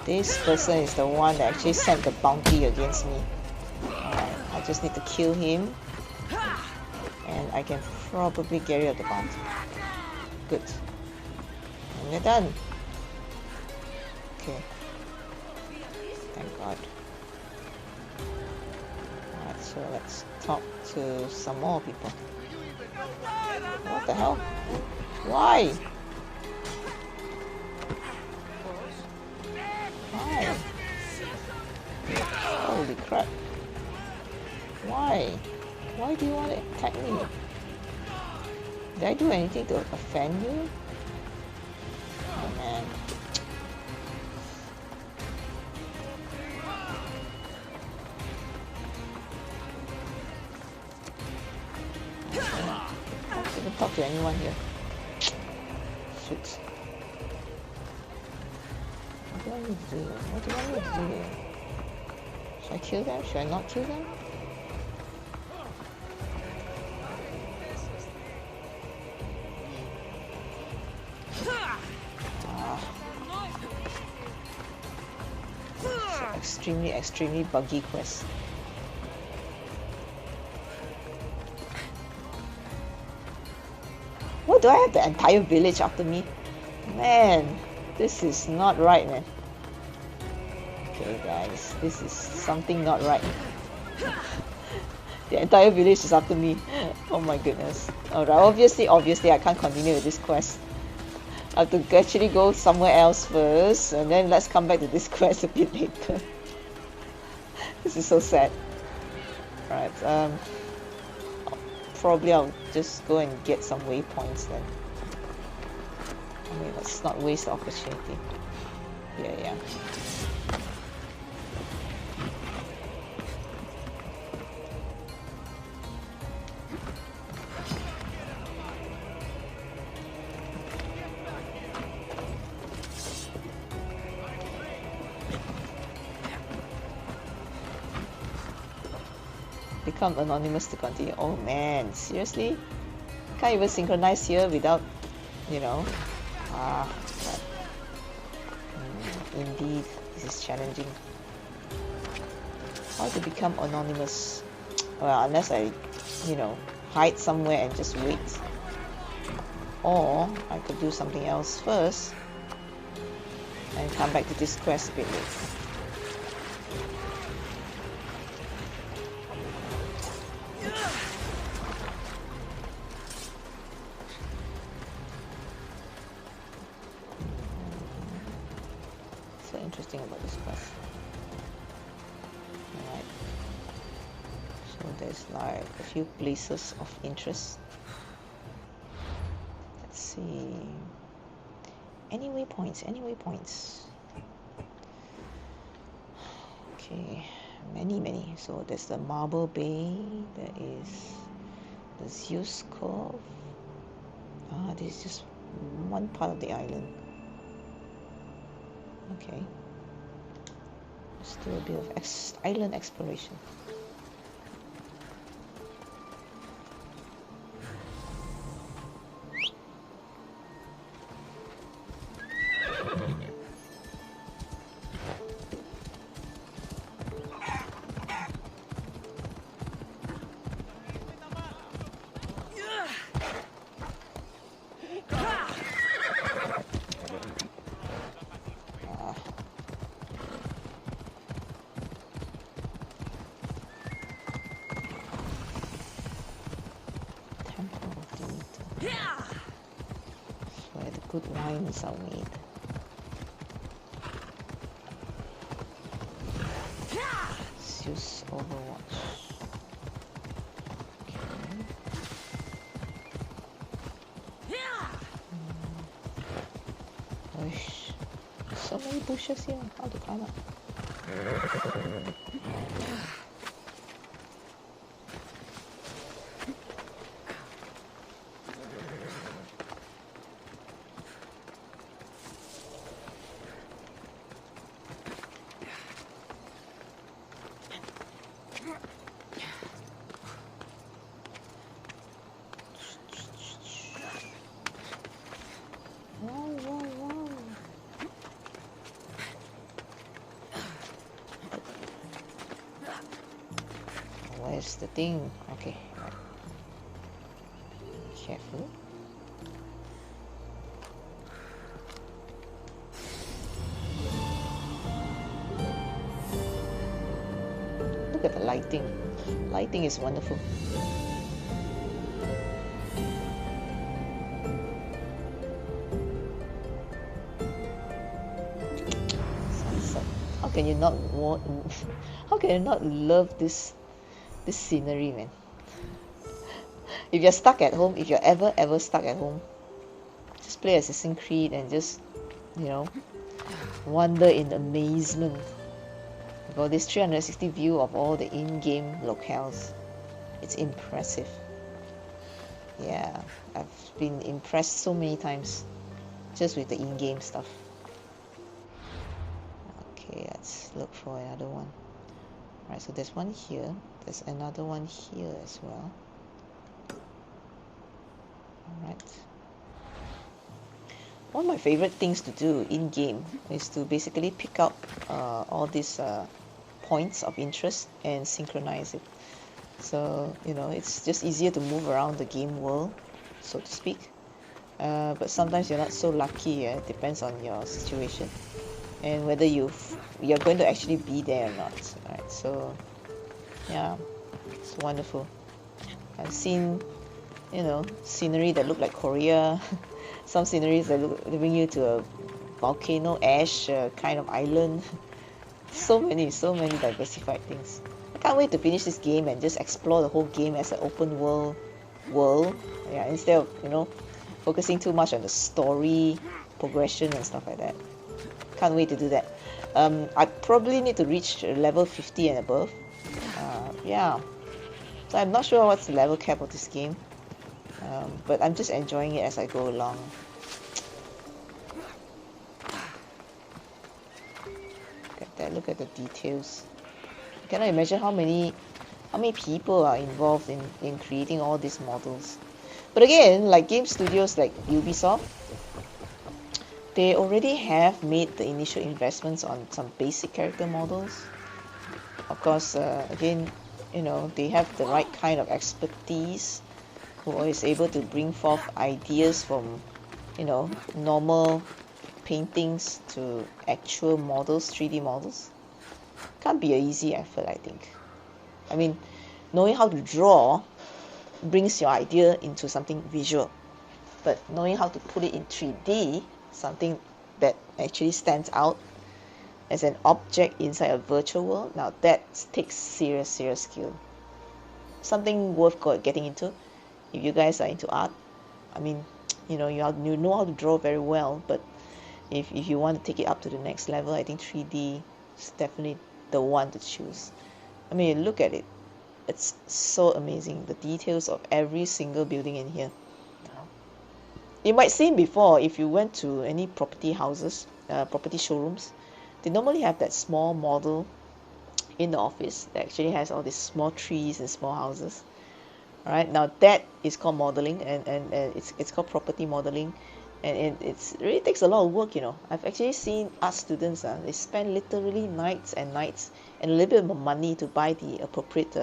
This person is the one that actually sent the bounty against me. I just need to kill him. And I can probably get rid of the bounty. Good. And we're done. Okay. Thank God. Alright, so let's talk to some more people. What the hell? Why? Why? Holy crap. Why? Why do you want to attack me? Did I do anything to offend you? Oh man. I can't even talk to anyone here. Shoot. What do I need to do? What do I need to do here? Should I kill them? Should I not kill them? Extremely buggy quest. What, do I have the entire village after me? Man, this is not right, man. Okay guys, this is something not right. The entire village is after me. Oh my goodness. Alright, obviously I can't continue with this quest. I have to actually go somewhere else first, and then let's come back to this quest a bit later. This is so sad. Right, probably I'll just go and get some waypoints then. I mean, let's not waste the opportunity. Yeah. Become anonymous to continue. Oh man, seriously? Can't even synchronize here without, you know. But, indeed, this is challenging. How to become anonymous? Well, unless I, you know, hide somewhere and just wait. Or I could do something else first and come back to this quest a bit later. So interesting about this quest. Alright. So there's like a few places of interest. Let's see. Any waypoints. Okay, many. So there's the Marble Bay, there is the Zeus Cove. This is just one part of the island. Okay. Let's do a bit of island exploration. Where the good wines are made. Zeus Overwatch. Okay. So many bushes here. How to climb up? Where's the thing? Okay, right. Careful. Look at the lighting. Lighting is wonderful. Sunset. How can you not want? How can you not love this scenery, man? If you're stuck at home, if you're ever stuck at home, just play Assassin's Creed and just, you know, wonder in amazement about this 360 view of all the in-game locales. It's impressive. Yeah, I've been impressed so many times just with the in-game stuff. Okay, let's look for another one. Right, so there's one here. There's another one here as well. Alright. One of my favorite things to do in-game is to basically pick up all these points of interest and synchronize it. So, you know, it's just easier to move around the game world, so to speak. But sometimes you're not so lucky. It depends on your situation and whether you're going to actually be there or not. Right? So, yeah, It's wonderful. I've seen, you know, scenery that look like Korea, some sceneries that bring you to a volcano ash kind of island. So many diversified things. I can't wait to finish this game and just explore the whole game as an open world. Yeah, instead of, you know, focusing too much on the story, progression and stuff like that. Can't wait to do that. I probably need to reach level 50 and above. Yeah. So I'm not sure what's the level cap of this game. But I'm just enjoying it as I go along. Look at the details. I cannot imagine how many people are involved in creating all these models. But again, like game studios like Ubisoft, they already have made the initial investments on some basic character models. Of course, again, you know, they have the right kind of expertise who is able to bring forth ideas from, you know, normal paintings to actual models, 3D models. Can't be an easy effort, I think. I mean, knowing how to draw brings your idea into something visual, but knowing how to put it in 3D, something that actually stands out as an object inside a virtual world, now that takes serious skill. Something worth getting into if you guys are into art. I mean, you know, you know how to draw very well, but if you want to take it up to the next level, I think 3D is definitely the one to choose. I mean, look at it. It's so amazing. The details of every single building in here. You might see before if you went to any property houses, property showrooms, they normally have that small model in the office that actually has all these small trees and small houses. Alright, now that is called modeling, and it's called property modeling. And it really takes a lot of work, you know. I've actually seen art students, they spend literally nights and nights and a little bit of money to buy the appropriate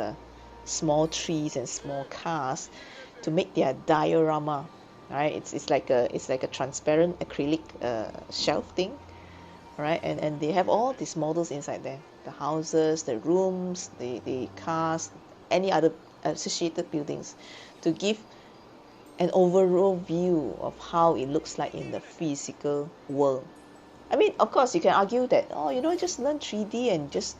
small trees and small cars to make their diorama. Right? It's like a transparent acrylic shelf thing, right? And they have all these models inside there: the houses, the rooms, the cars, any other associated buildings, to give an overall view of how it looks like in the physical world. I mean, of course, you can argue that, oh, you know, just learn 3D and just,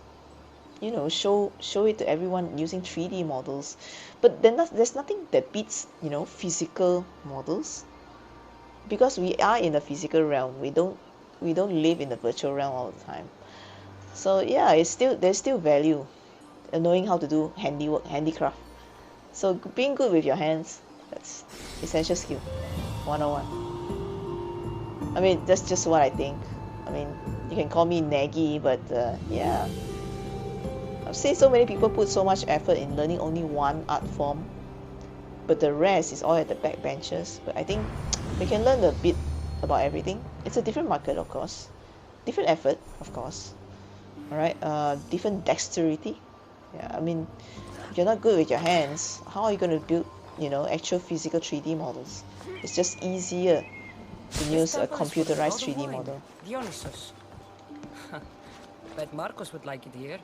you know, show it to everyone using 3D models. But then there's nothing that beats, you know, physical models, because we are in the physical realm. We don't live in the virtual realm all the time. So yeah, there's still value in knowing how to do handicraft. So being good with your hands, that's essential skill 101. I mean, that's just what I think. I mean, you can call me naggy, but yeah, I've seen so many people put so much effort in learning only one art form, but the rest is all at the back benches. But I think we can learn a bit about everything. It's a different market, of course, different effort, of course. All right, different dexterity. Yeah, I mean, if you're not good with your hands, how are you going to build, you know, actual physical 3D models? It's just easier to use a computerized 3D model. Dionysus. Bet Marcos would like it here.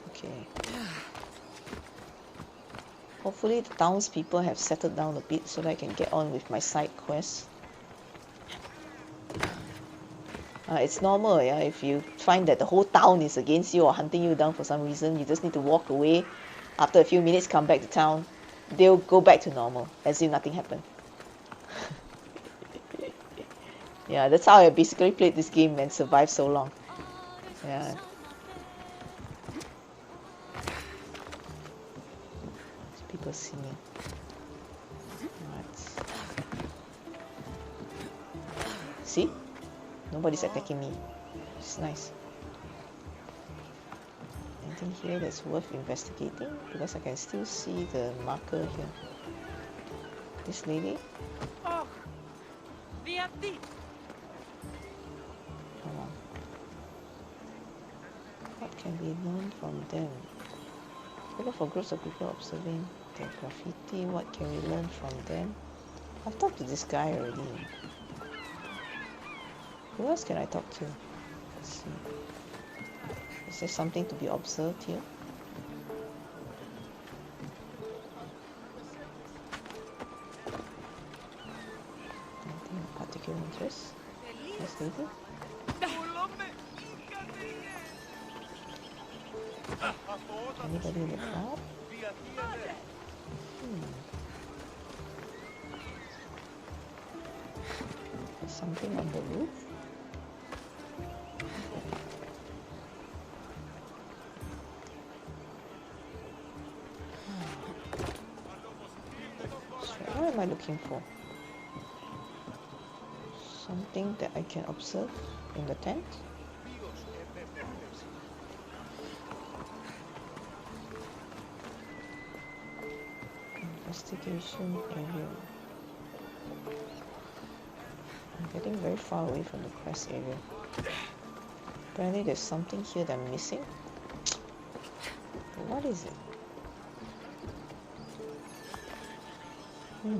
Okay. Hopefully the townspeople have settled down a bit so that I can get on with my side quests. It's normal, yeah. If you find that the whole town is against you or hunting you down for some reason, you just need to walk away. After a few minutes, come back to town. They'll go back to normal, as if nothing happened. Yeah, that's how I basically played this game and survived so long. Yeah. People see me. Right. See? Nobody's attacking me. It's nice. Anything here that's worth investigating? Because I can still see the marker here. This lady? Oh, Come on. What can we learn from them? Look for groups of people observing their graffiti. What can we learn from them? I've talked to this guy already. Who else can I talk to? Let's see. Is there something to be observed here? Nothing of particular interest. Let's leave it. Anybody in the crowd? There's something on the roof. So what am I looking for? Something that I can observe in the tent? Investigation area. I'm getting very far away from the quest area. Apparently there's something here that I'm missing. What is it? Yeah.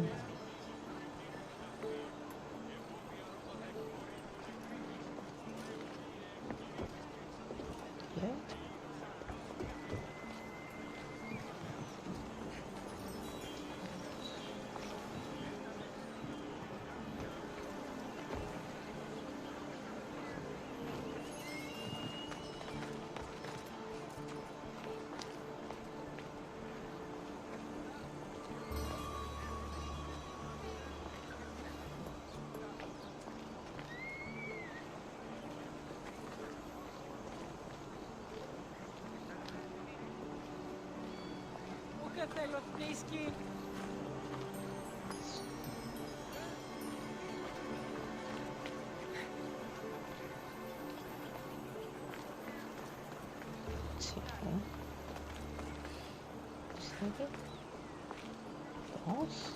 Boss?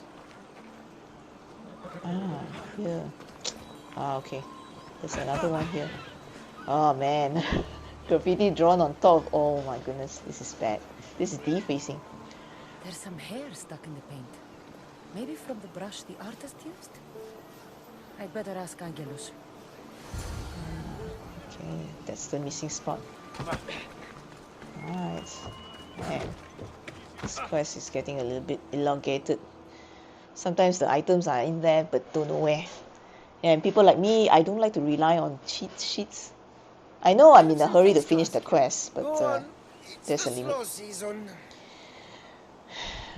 Ah, here. Ah, okay. There's another one here. Oh man. Graffiti drawn on top. Oh my goodness, this is bad. This is defacing. There's some hair stuck in the paint. Maybe from the brush the artist used? I'd better ask Angelus. Okay, that's the missing spot. Alright. Man, this quest is getting a little bit elongated. Sometimes the items are in there but don't know where. And people like me, I don't like to rely on cheat sheets. I know I'm in a hurry to finish the quest, but there's a limit.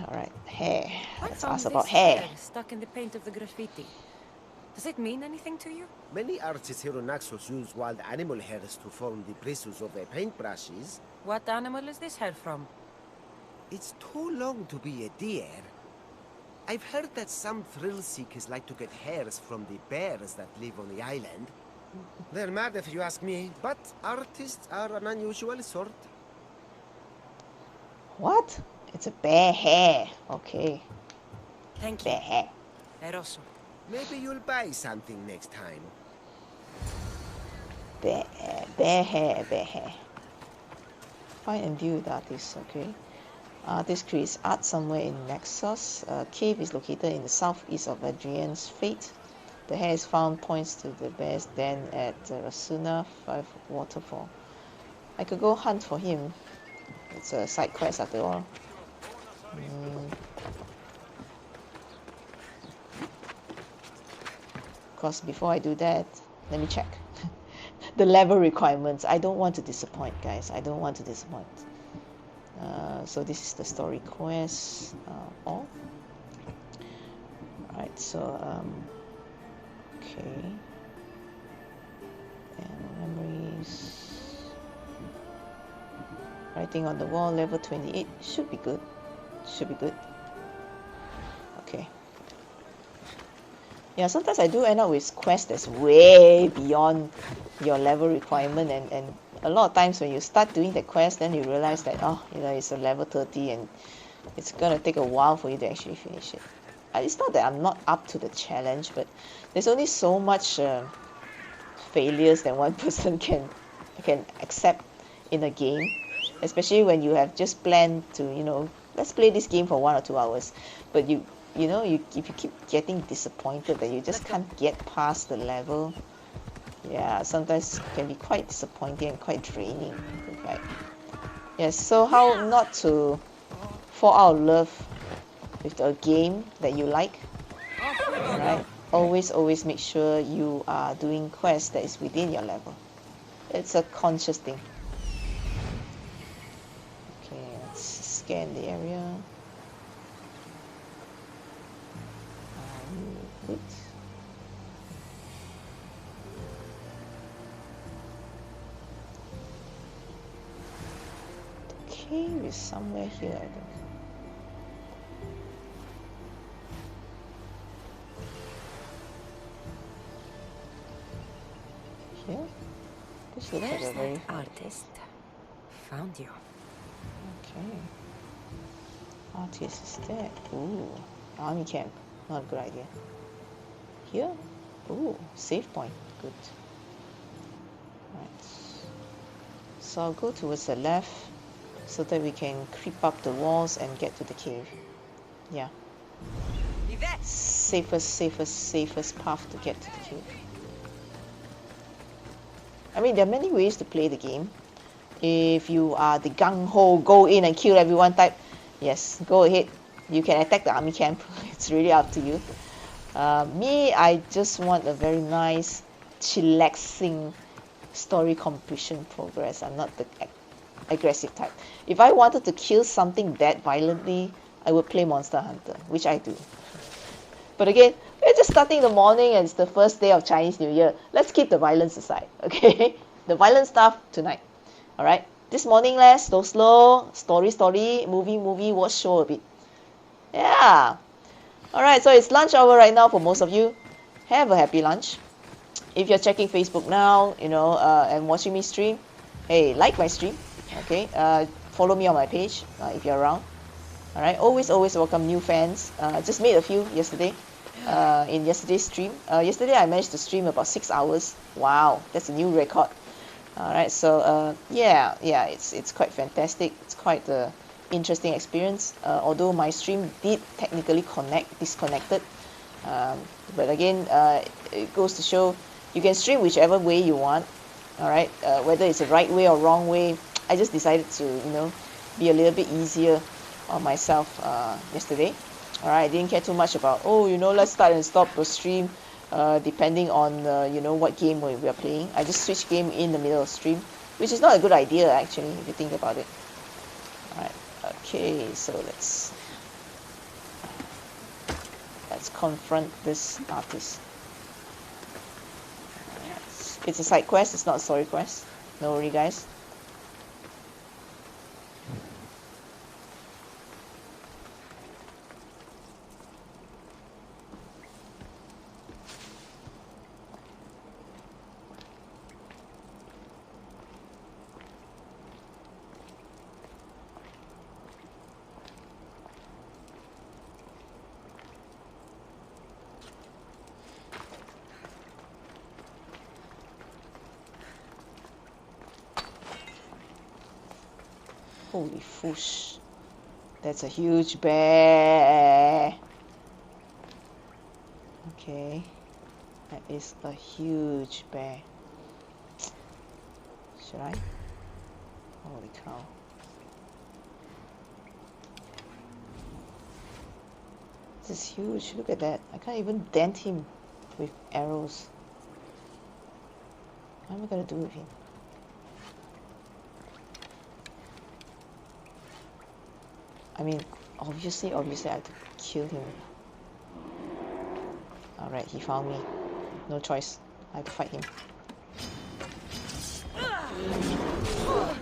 Alright, hair. Let's ask about hair. Stuck in the paint of the graffiti. Does it mean anything to you? Many artists here on Naxos use wild animal hairs to form the bristles of their paintbrushes. What animal is this hair from? It's too long to be a deer. I've heard that some thrill seekers like to get hairs from the bears that live on the island. They're mad if you ask me, but artists are an unusual sort. What? It's a bear hair. Okay. Thank you. Bear hair. Eroso. Maybe you'll buy something next time. Bear hair, bear hair. Find and view with artist, okay. Artist creates art somewhere in Naxos. Cave is located in the southeast of Adrian's Fate. The hair is found points to the bear's den at Rasuna 5 waterfall. I could go hunt for him. It's a side quest after all. Of course, before I do that, let me check the level requirements. I don't want to disappoint, guys. I don't want to disappoint. So this is the story quest. All. Alright, so okay. And memories. Writing on the wall, level 28. Should be good. Should be good. Okay. Yeah, sometimes I do end up with quests that's way beyond your level requirement, and a lot of times when you start doing the quest, then you realize that, oh, you know, it's a level 30 and it's gonna take a while for you to actually finish it. It's not that I'm not up to the challenge, but there's only so much failures that one person can accept in a game, especially when you have just planned to, you know, let's play this game for 1 or 2 hours, but if you keep getting disappointed that you just can't get past the level, Yeah, sometimes can be quite disappointing and quite draining. Right? Yes, so how not to fall out of love with a game that you like? Alright, always make sure you are doing quests that is within your level. It's a conscious thing. Okay, let's scan the area. Good. The cave is somewhere here, I think. Here? This looks like a very artist found you. Okay. Artist is dead. Ooh, army camp. Not a good idea. Here? Ooh, save point. Good. Right. So I'll go towards the left so that we can creep up the walls and get to the cave. Yeah. Safest path to get to the cave. I mean, there are many ways to play the game. If you are the gung-ho, go in and kill everyone type, yes, go ahead. You can attack the army camp. It's really up to you. Me, I just want a very nice, chillaxing story completion progress. I'm not the aggressive type. If I wanted to kill something that violently, I would play Monster Hunter, which I do. But again, we're just starting the morning and it's the first day of Chinese New Year. Let's keep the violence aside, okay? The violent stuff tonight, all right? This morning, let's slow, story, movie, watch show a bit. Yeah. All right, so it's lunch hour right now for most of you. Have a happy lunch. If you're checking Facebook now, and watching me stream, hey, like my stream, okay? Follow me on my page if you're around. All right, always welcome new fans. Just made a few yesterday in yesterday's stream. Yesterday I managed to stream about 6 hours. Wow, that's a new record. All right, so yeah, it's quite fantastic. It's quite an interesting experience. Although my stream did technically disconnected, but again, it goes to show you can stream whichever way you want. All right, whether it's the right way or wrong way. I just decided to be a little bit easier on myself yesterday. Alright, I didn't care too much about let's start and stop the stream depending on what game we are playing. I just switched game in the middle of stream, which is not a good idea actually if you think about it. Alright, okay, so let's confront this artist. It's a side quest, it's not a story quest. No worry guys. Holy foosh. That's a huge bear. Okay. That is a huge bear. Should I? Holy cow. This is huge. Look at that. I can't even dent him with arrows. What am I gonna do with him? I mean, obviously I have to kill him. Alright, he found me. No choice. I have to fight him. Oh.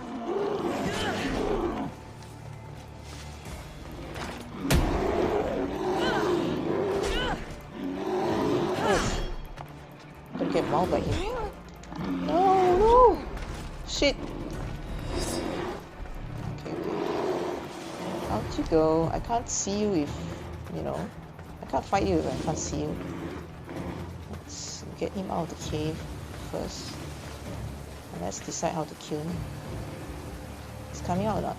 Gotta get mauled by him. No! Shit! Out you go. I can't see you if, I can't fight you if I can't see you. Let's get him out of the cave first. And let's decide how to kill him. He's coming out or not?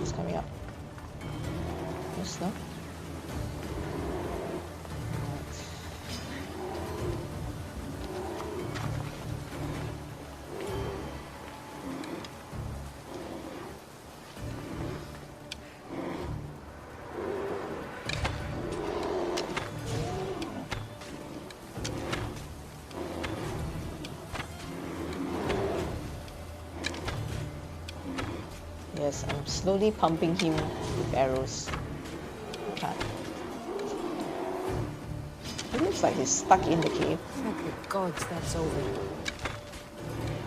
He's coming out. Yes, no? Yes, I'm slowly pumping him with arrows. I can't. It looks like he's stuck in the cave. Thank the gods that's over.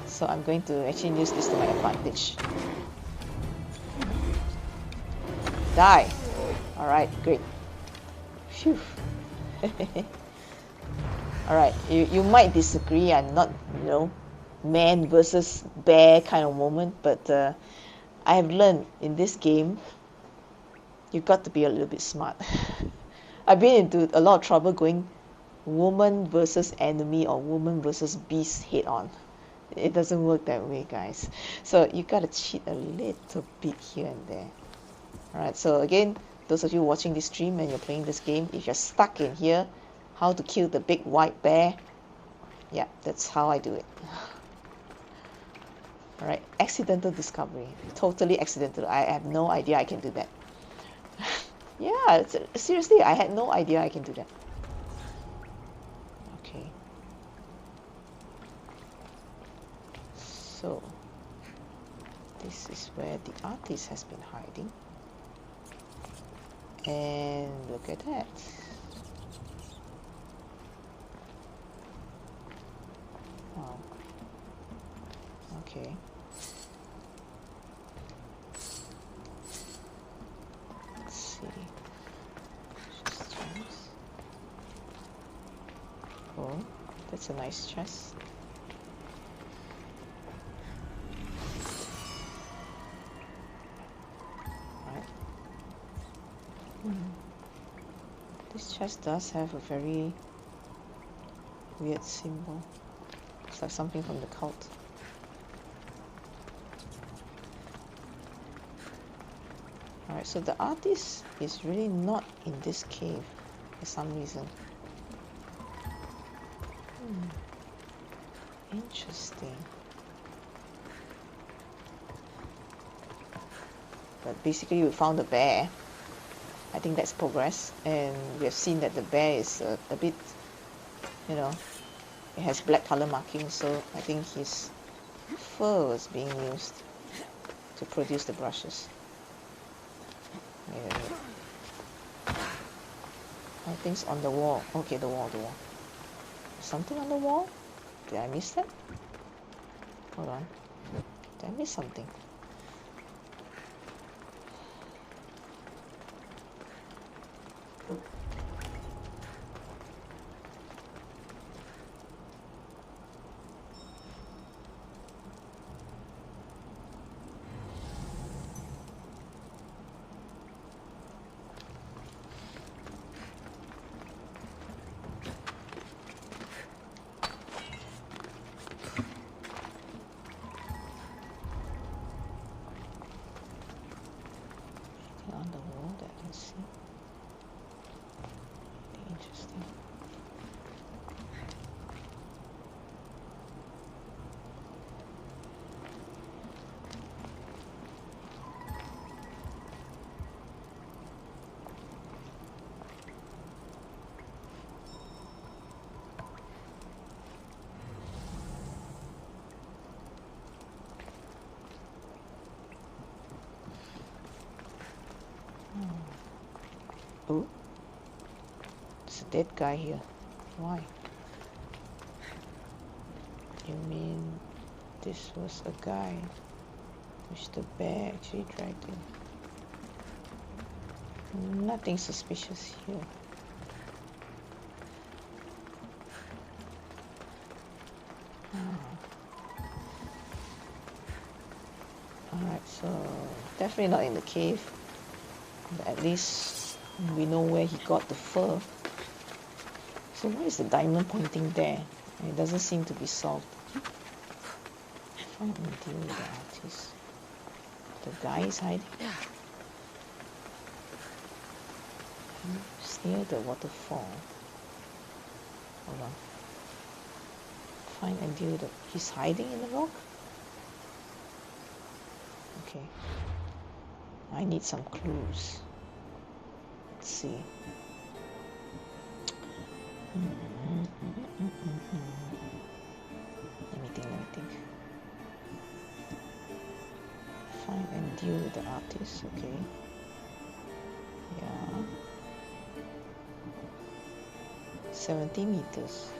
So I'm going to actually use this to my advantage. Die! Alright, great. Phew. Alright, you might disagree. I'm not, you know, man versus bear kind of moment, but I have learned in this game, you've got to be a little bit smart. I've been into a lot of trouble going woman versus enemy or woman versus beast head on. It doesn't work that way, guys. So you gotta cheat a little bit here and there. Alright, so again, those of you watching this stream and you're playing this game, if you're stuck in here, how to kill the big white bear, yeah, that's how I do it. Alright, accidental discovery. Totally accidental. I have no idea I can do that. Yeah, seriously, I had no idea I can do that. Okay. So, this is where the artist has been hiding. And look at that. Wow. Okay. Let's see. Just chance. Oh, that's a nice chest. This chest does have a very weird symbol. It's like something from the cult. Alright, so the artist is really not in this cave for some reason. Interesting. But basically we found the bear. I think that's progress, and we have seen that the bear is a bit, you know, it has black color markings, so I think his fur was being used to produce the brushes. Wait. Oh, things on the wall. Okay, the wall. Something on the wall? Did I miss that? Hold on. Did I miss something? On the wall that I can see. Interesting. Oh, there's a dead guy here. Why? You mean this was a guy which the bear actually dragged in? Nothing suspicious here. Alright, so definitely not in the cave. But at least we know where he got the fur. So why is the diamond pointing there? It doesn't seem to be solved. Find and deal with the artist. The guy is hiding. It's near the waterfall. Hold on. Find and deal with the... He's hiding in the rock? Okay. I need some clues. Let's see. Let me think. Find and Deal with the artist, okay. Yeah. 70 meters.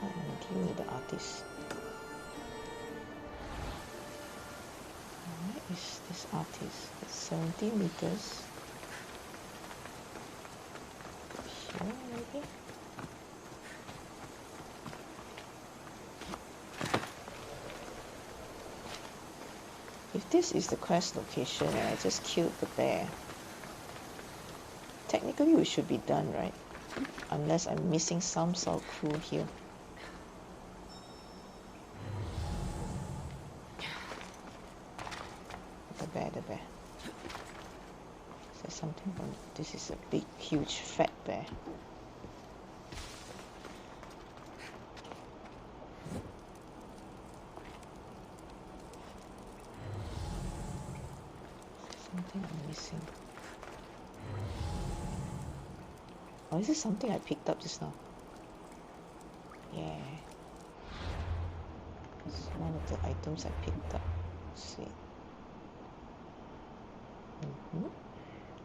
Deal with the artist. Where is this artist? It's 70 meters. Here, maybe? If this is the quest location and I just killed the bear, technically we should be done, right? Unless I'm missing some sort of clue here. The bear. Is there something from... This is a big, huge, fat bear. Something I'm missing. Or is this something I picked up just now? Yeah. It's one of the items I picked up. Let's see.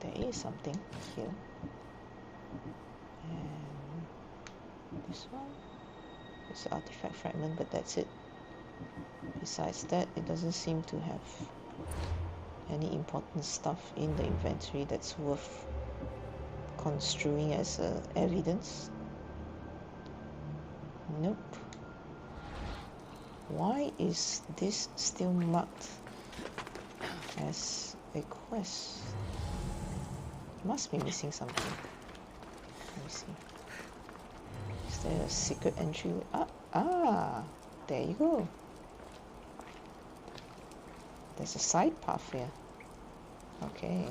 There is something here. And this one. It's an artifact fragment, but that's it. Besides that, it doesn't seem to have any important stuff in the inventory that's worth construing as evidence. Nope. Why is this still marked as a quest? Must be missing something. Let me see. Is there a secret entry? Ah, there you go. There's a side path here. Okay.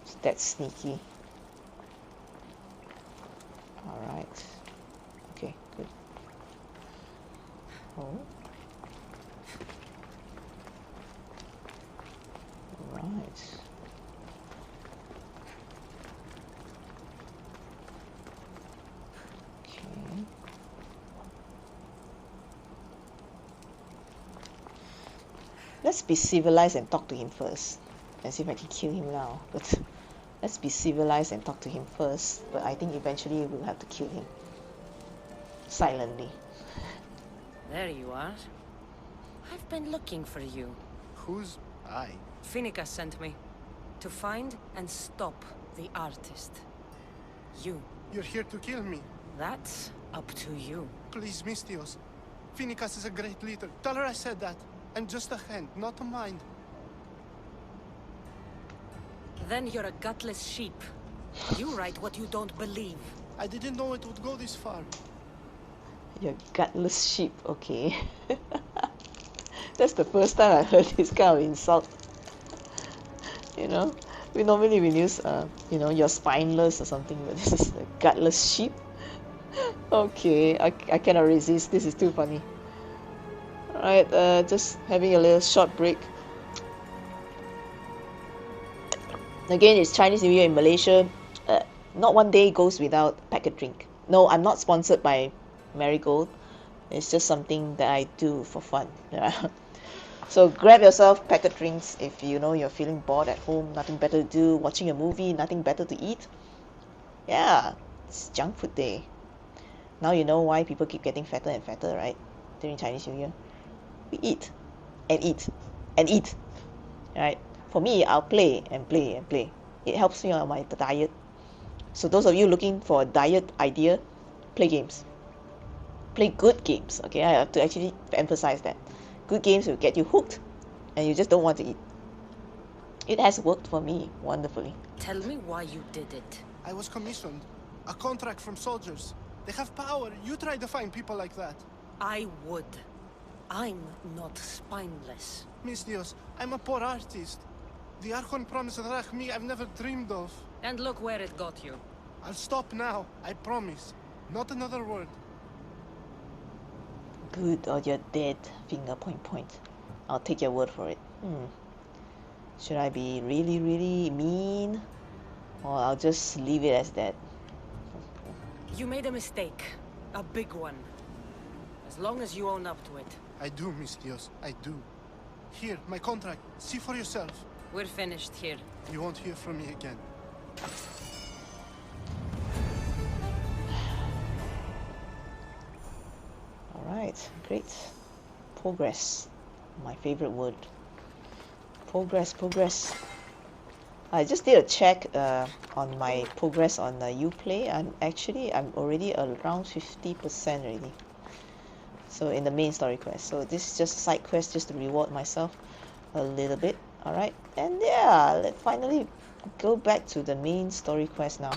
So that's sneaky. Alright. Okay, good. Oh. Right. Okay. Let's be civilized and talk to him first. And see if I can kill him now. But let's be civilized and talk to him first. But I think eventually we'll have to kill him. Silently. There you are. I've been looking for you. Who's I? Finica sent me. To find and stop the artist. You. You're here to kill me. That's up to you. Please, Mistios. Finicas is a great leader. Tell her I said that. I'm just a hand, not a mind. Then you're a gutless sheep. You write what you don't believe. I didn't know it would go this far. You're gutless sheep, okay. That's the first time I heard this kind of insult. You know, we normally use, you know, you're spineless or something, but this is a gutless sheep. Okay, I cannot resist. This is too funny. Alright, just having a little short break. Again, it's Chinese New Year in Malaysia. Not one day goes without packet drink. No, I'm not sponsored by Marigold. It's just something that I do for fun. Yeah. So grab yourself packet drinks if you know you're feeling bored at home, nothing better to do, watching a movie, nothing better to eat. Yeah, it's junk food day. Now you know why people keep getting fatter and fatter, right? During Chinese New Year. We eat and eat and eat. Right? For me, I'll play and play and play. It helps me on my diet. So those of you looking for a diet idea, play games. Play good games, okay? I have to actually emphasize that. Good games will get you hooked and you just don't want to eat. It has worked for me wonderfully. Tell me why you did it. I was commissioned. A contract from soldiers. They have power. You try to find people like that. I would. I'm not spineless. Mistios, I'm a poor artist. The Archon promised me I've never dreamed of. And look where it got you. I'll stop now, I promise. Not another word. Good, or you're dead. Finger point. I'll take your word for it. Should I be really, really mean? Or I'll just leave it as that? You made a mistake. A big one. A As long as you own up to it. I do, Miss Dios. I do. Here, my contract. See for yourself. We're finished here. You won't hear from me again. Alright, great. Progress. My favorite word. Progress. I just did a check on my progress on Uplay, and actually I'm already around 50% already. So in the main story quest. So this is just a side quest just to reward myself a little bit. Alright, and yeah, let's finally go back to the main story quest now.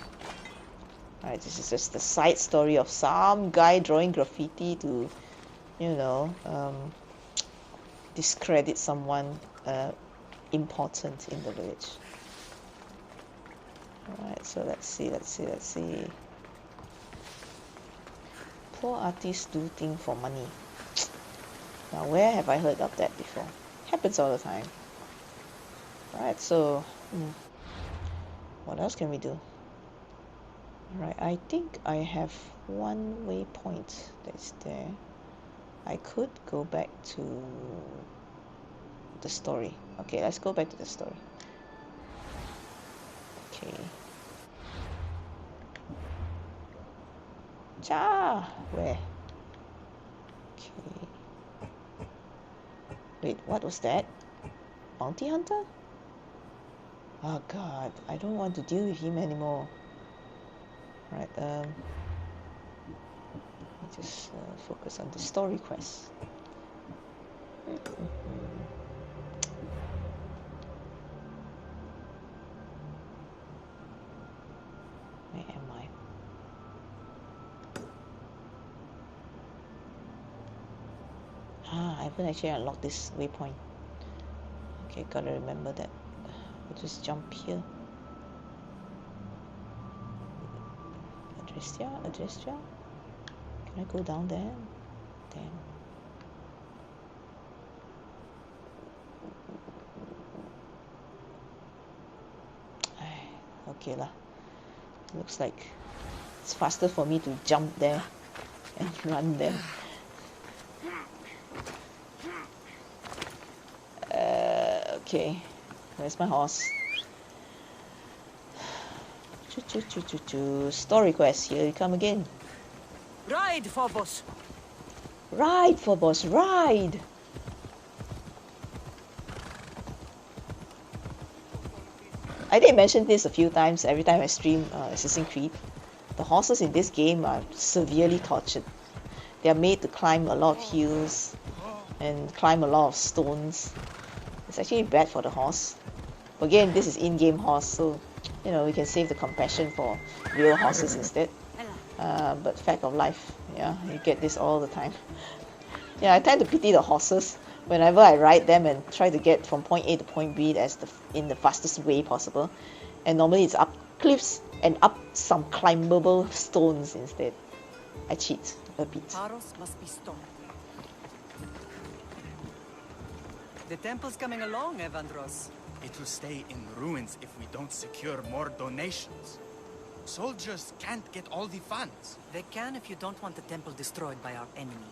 Alright, this is just the side story of some guy drawing graffiti to, you know, discredit someone important in the village. Alright, so let's see. Poor artists do things for money. Now, where have I heard of that before? Happens all the time. Alright, so what else can we do? Alright, I think I have one waypoint that's there. I could go back to the story. Okay, let's go back to the story. Okay. Where? Okay. Wait, what was that? Bounty hunter? Oh god, I don't want to deal with him anymore. Right, just focus on the story quest. Where am I? I haven't actually unlocked this waypoint. Okay, gotta remember that. We'll just jump here. Adrestia? Can I go down there? Damn. Okay lah. Looks like it's faster for me to jump there and run there. Okay, where's my horse? Story quest, here you come again. Ride, Phobos! Ride, Phobos, ride! I did mention this a few times every time I stream Assassin's Creed. The horses in this game are severely tortured. They are made to climb a lot of hills and climb a lot of stones. It's actually bad for the horse. Again, this is in-game horse, so you know we can save the compassion for real horses instead. But fact of life, yeah, you get this all the time. Yeah, I tend to pity the horses whenever I ride them and try to get from point A to point B in the fastest way possible. And normally it's up cliffs and up some climbable stones instead. I cheat a bit. Paros must be stopped. The temple's coming along, Evandros. It will stay in ruins if we don't secure more donations. Soldiers can't get all the funds. They can if you don't want the temple destroyed by our enemy.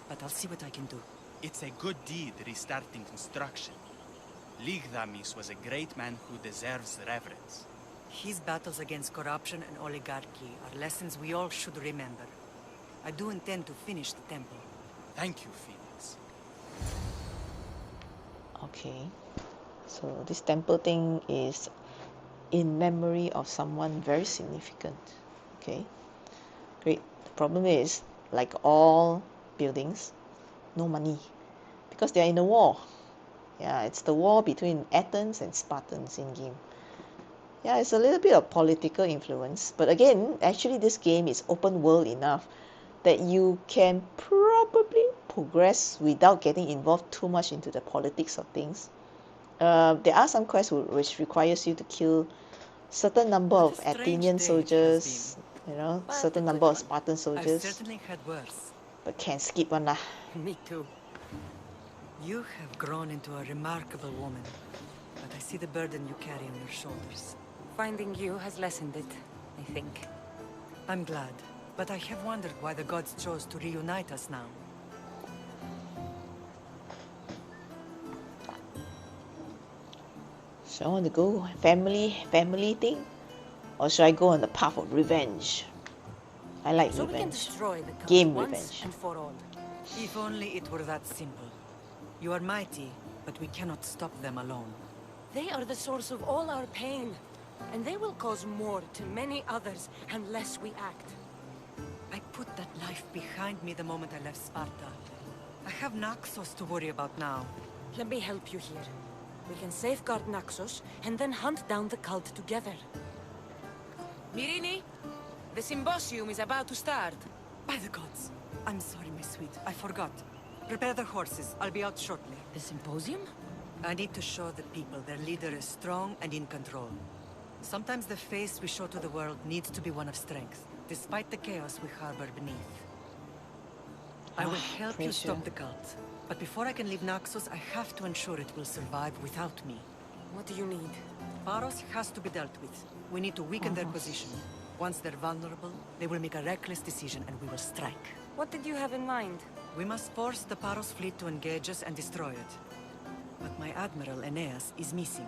But I'll see what I can do. It's a good deed restarting construction. Ligdamis was a great man who deserves reverence. His battles against corruption and oligarchy are lessons we all should remember. I do intend to finish the temple. Thank you, Phoenix. Okay, so this temple thing is in memory of someone very significant. Okay, great. The problem is, like all buildings, no money, because they're in a war. Yeah, it's the war between Athens and Spartans in game. Yeah, it's a little bit of political influence, but again, actually this game is open world enough that you can probably progress without getting involved too much into the politics of things. There are some quests which requires you to kill certain number of Athenian soldiers, you know, certain number of Spartan soldiers. I've certainly had worse. But can skip one lah. Me too. You have grown into a remarkable woman, but I see the burden you carry on your shoulders. Finding you has lessened it, I think. I'm glad. But I have wondered why the gods chose to reunite us now. So I want to go family thing, or should I go on the path of revenge? I like So we can revenge. destroy the cult Game once revenge. and for all. If only it were that simple. You are mighty, but we cannot stop them alone. They are the source of all our pain, and they will cause more to many others unless we act. I put that life behind me the moment I left Sparta. I have Naxos to worry about now. Let me help you here. We can safeguard Naxos and then hunt down the cult together. Mirini, the symposium is about to start. By the gods! I'm sorry, my sweet. I forgot. Prepare the horses. I'll be out shortly. The symposium? I need to show the people their leader is strong and in control. Sometimes the face we show to the world needs to be one of strength, despite the chaos we harbor beneath. I will help you stop the cult. But before I can leave Naxos, I have to ensure it will survive without me. What do you need? Paros has to be dealt with. We need to weaken their position. Once they're vulnerable, they will make a reckless decision and we will strike. What did you have in mind? We must force the Paros fleet to engage us and destroy it. But my admiral, Aeneas, is missing.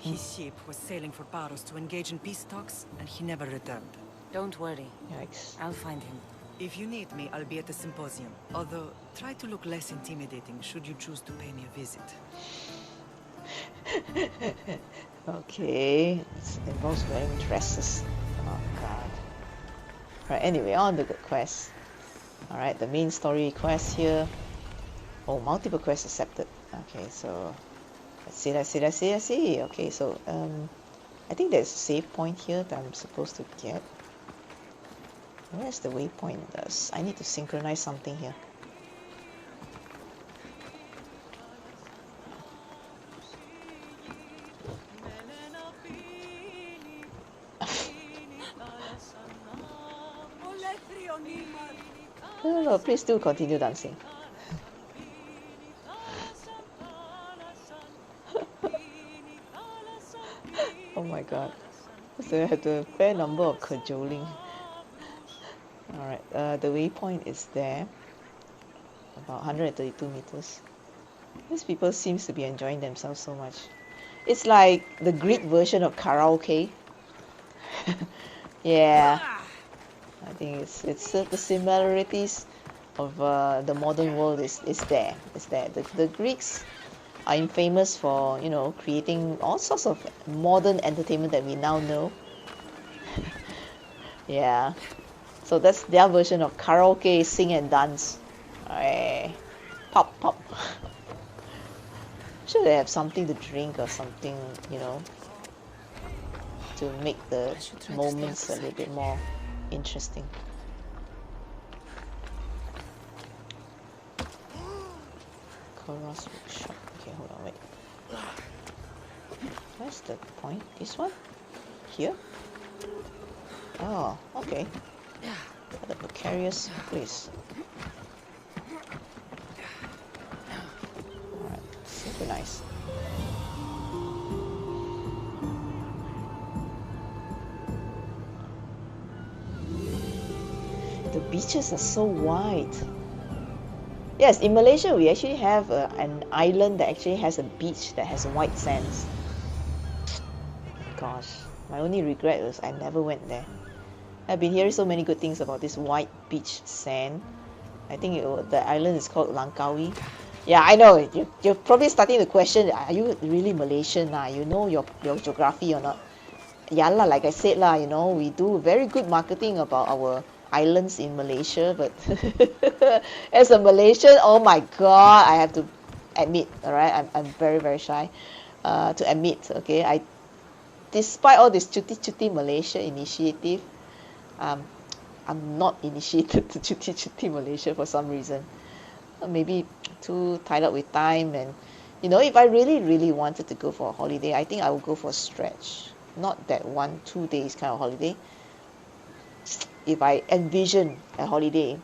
His ship was sailing for Paros to engage in peace talks, and he never returned. Don't worry. Yikes. I'll find him. If you need me, I'll be at the symposium. Although, try to look less intimidating should you choose to pay me a visit. Okay, it involves wearing dresses. Oh god. Right, anyway, on to the quest. Alright, the main story quest here. Oh, multiple quests accepted. Okay, so let's see. Okay, so I think there's a save point here that I'm supposed to get. Where's the waypoint? I need to synchronize something here. No, please do continue dancing. Oh my god. So I have a fair number of cajoling. Alright, the waypoint is there. About 132 meters. These people seems to be enjoying themselves so much. It's like the Greek version of karaoke. Yeah. I think it's the similarities of the modern world is there. It's there. The Greeks are infamous for, you know, creating all sorts of modern entertainment that we now know. Yeah. So that's their version of karaoke, sing and dance. Pop, pop. Should they have something to drink or something, you know, to make the moments a little bit more interesting. Koros workshop. Okay, hold on, wait. Where's the point? This one? Here? Oh, okay. What a precarious place. Alright, synchronize. The beaches are so wide. Yes, in Malaysia we actually have an island that actually has a beach that has white sands. Gosh, my only regret was I never went there. I've been hearing so many good things about this white beach sand. I think the island is called Langkawi. Yeah, I know. You're probably starting to question, are you really Malaysian? You know your geography or not? Yeah lah, like I said lah, you know, we do very good marketing about our islands in Malaysia, but as a Malaysian, oh my god, I have to admit, alright, I'm very, very shy to admit, okay, despite all this Cuti Malaysia initiative, I'm not initiated to Cuti Malaysia for some reason. Maybe too tied up with time, and you know, if I really wanted to go for a holiday, I think I would go for a stretch, not that 1-2 days kind of holiday. If I envision a holiday,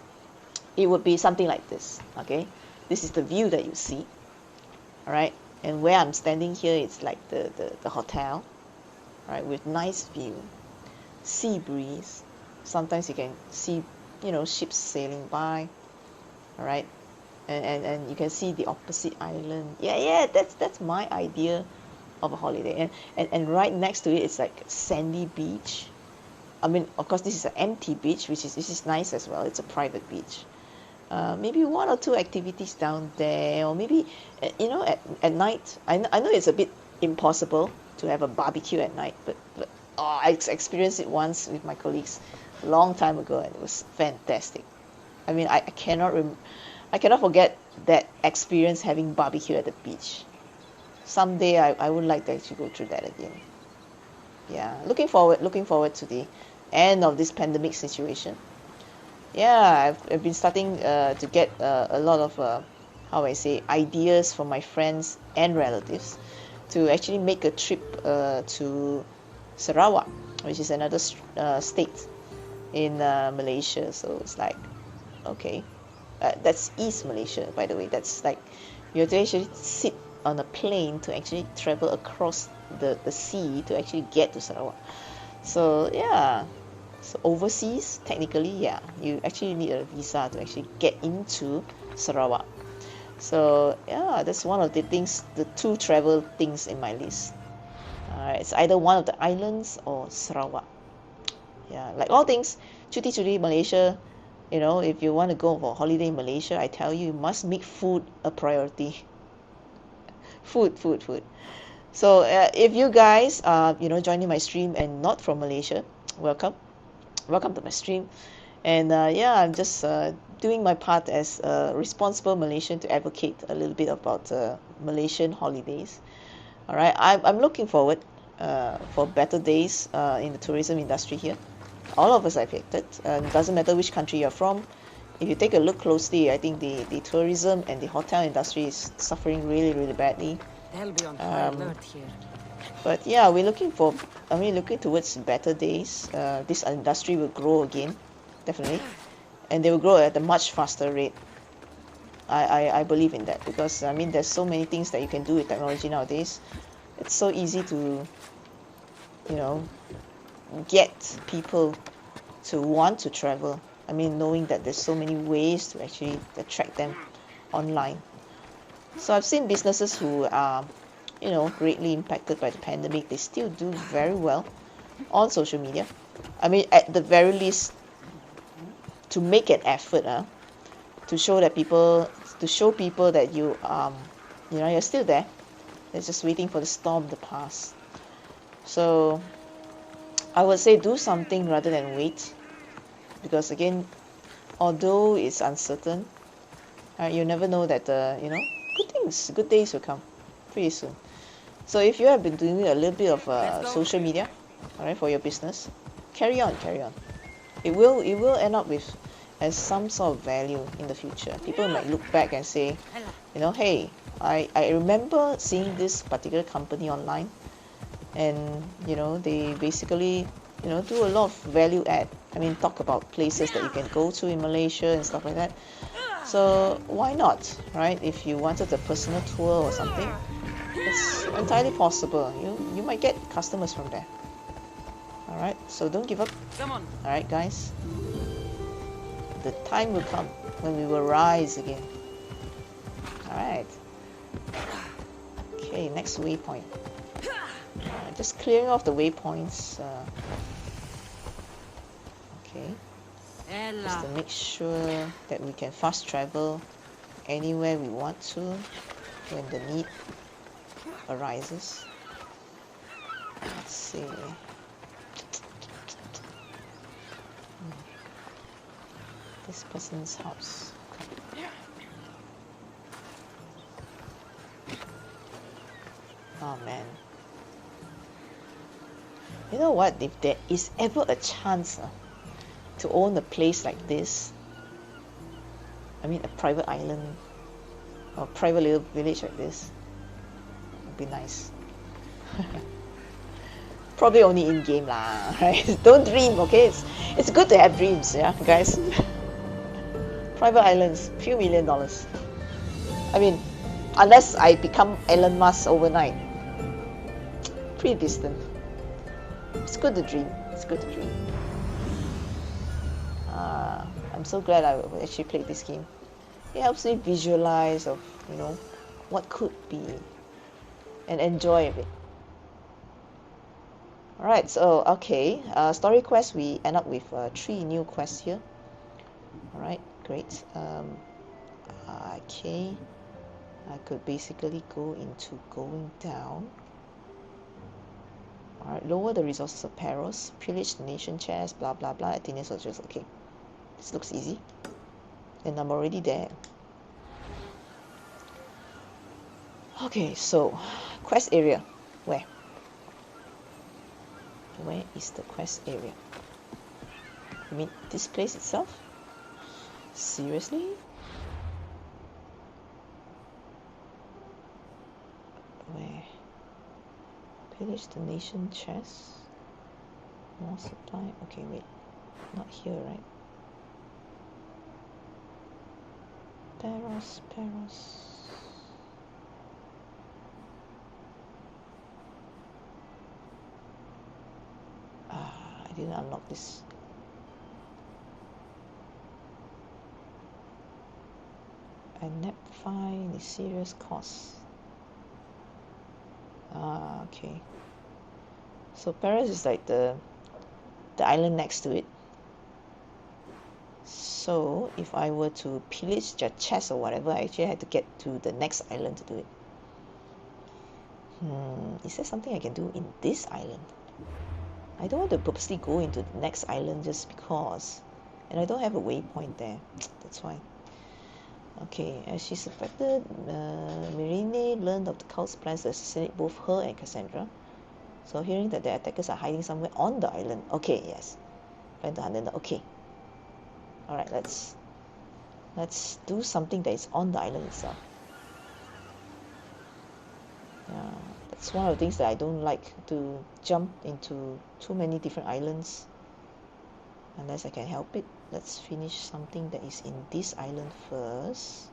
it would be something like this, okay? This is the view that you see, alright? And where I'm standing here, it's like the hotel, right? With nice view, sea breeze, Sometimes you can see, you know, ships sailing by, all right, and you can see the opposite island. Yeah, that's my idea of a holiday. And right next to it, it's like sandy beach. I mean, of course, this is an empty beach, which is nice as well. It's a private beach. Maybe one or two activities down there, or maybe, you know, at night. I know it's a bit impossible to have a barbecue at night, but oh, I experienced it once with my colleagues a long time ago, and it was fantastic. I mean, I cannot forget that experience having barbecue at the beach. Someday I would like to actually go through that again. Yeah, looking forward to the end of this pandemic situation. Yeah, I've been starting to get a lot of how I say, ideas from my friends and relatives to actually make a trip to Sarawak, which is another state in Malaysia. So it's like, okay, that's East Malaysia, by the way. That's like, you have to actually sit on a plane to actually travel across the sea to actually get to Sarawak. So yeah, so overseas, technically, yeah, you actually need a visa to actually get into Sarawak. So yeah, that's one of the things, the two travel things in my list. It's either one of the islands or Sarawak. Yeah, like all things, cuti Malaysia, you know, if you want to go for holiday in Malaysia, I tell you, you must make food a priority. Food. So if you guys are, you know, joining my stream and not from Malaysia, welcome to my stream. And yeah, I'm just doing my part as a responsible Malaysian to advocate a little bit about Malaysian holidays. All right, I'm looking forward for better days in the tourism industry here. All of us are affected. Doesn't matter which country you're from. If you take a look closely, I think the tourism and the hotel industry is suffering really badly. They'll be on high alert here. But yeah, we're looking towards better days. This industry will grow again, definitely, and they will grow at a much faster rate. I believe in that, because I mean, there's so many things that you can do with technology nowadays. It's so easy to, you know, get people to want to travel. I mean, knowing that there's so many ways to actually attract them online. So I've seen businesses who are, you know, greatly impacted by the pandemic. They still do very well on social media. I mean, at the very least, to make an effort to show people that you you know, you're still there. They're just waiting for the storm to pass. So I would say do something rather than wait, because again, although it's uncertain, you never know that you know, good days will come pretty soon. So if you have been doing a little bit of social media, all right, for your business, carry on. It will end up with as some sort of value in the future. People might look back and say, you know, hey, I remember seeing this particular company online, and you know, they basically, you know, do a lot of value add. I mean, talk about places that you can go to in Malaysia and stuff like that. So why not, right? If you wanted a personal tour or something, it's entirely possible. You might get customers from there. All right, so don't give up. Come on. All right, guys. The time will come when we will rise again. All right. Okay, next waypoint. Just clearing off the waypoints. Okay. Just to make sure that we can fast travel anywhere we want to when the need arises. Let's see. This person's house. Oh man. You know what? If there is ever a chance to own a place like this, I mean a private island or private little village like this, would be nice. Probably only in game lah, right? Don't dream, okay? It's good to have dreams, yeah, guys. Private islands, few $1 million. I mean, unless I become Elon Musk overnight, pretty distant. It's good to dream. It's good to dream. I'm so glad I actually played this game. It helps me visualize of, you know, what could be and enjoy a bit. Alright, so okay, story quest, we end up with 3 new quests here. Alright, great. Okay, I could basically go into going down. Alright, lower the resources of Paros, pillage the nation chest, blah blah blah, Athenian soldiers. Okay, this looks easy. And I'm already there. Okay, so quest area. Where? Where is the quest area? You mean this place itself? Seriously? Where? Pillage the nation chest. More supply. Okay, wait. Not here, right? Paros. I didn't unlock this. A nap fine is serious cost. Okay. So Paris is like the island next to it. So if I were to pillage the chest or whatever, I actually had to get to the next island to do it. Is there something I can do in this island? I don't want to purposely go into the next island just because. And I don't have a waypoint there. That's why. Okay, as she suspected, Myrine learned of the cult's plans to assassinate both her and Cassandra. So hearing that the attackers are hiding somewhere on the island. Okay, yes. Plan to hunt them. Okay. Alright, let's do something that is on the island itself. Yeah, that's one of the things that I don't like, to jump into too many different islands unless I can help it. Let's finish something that is in this island first.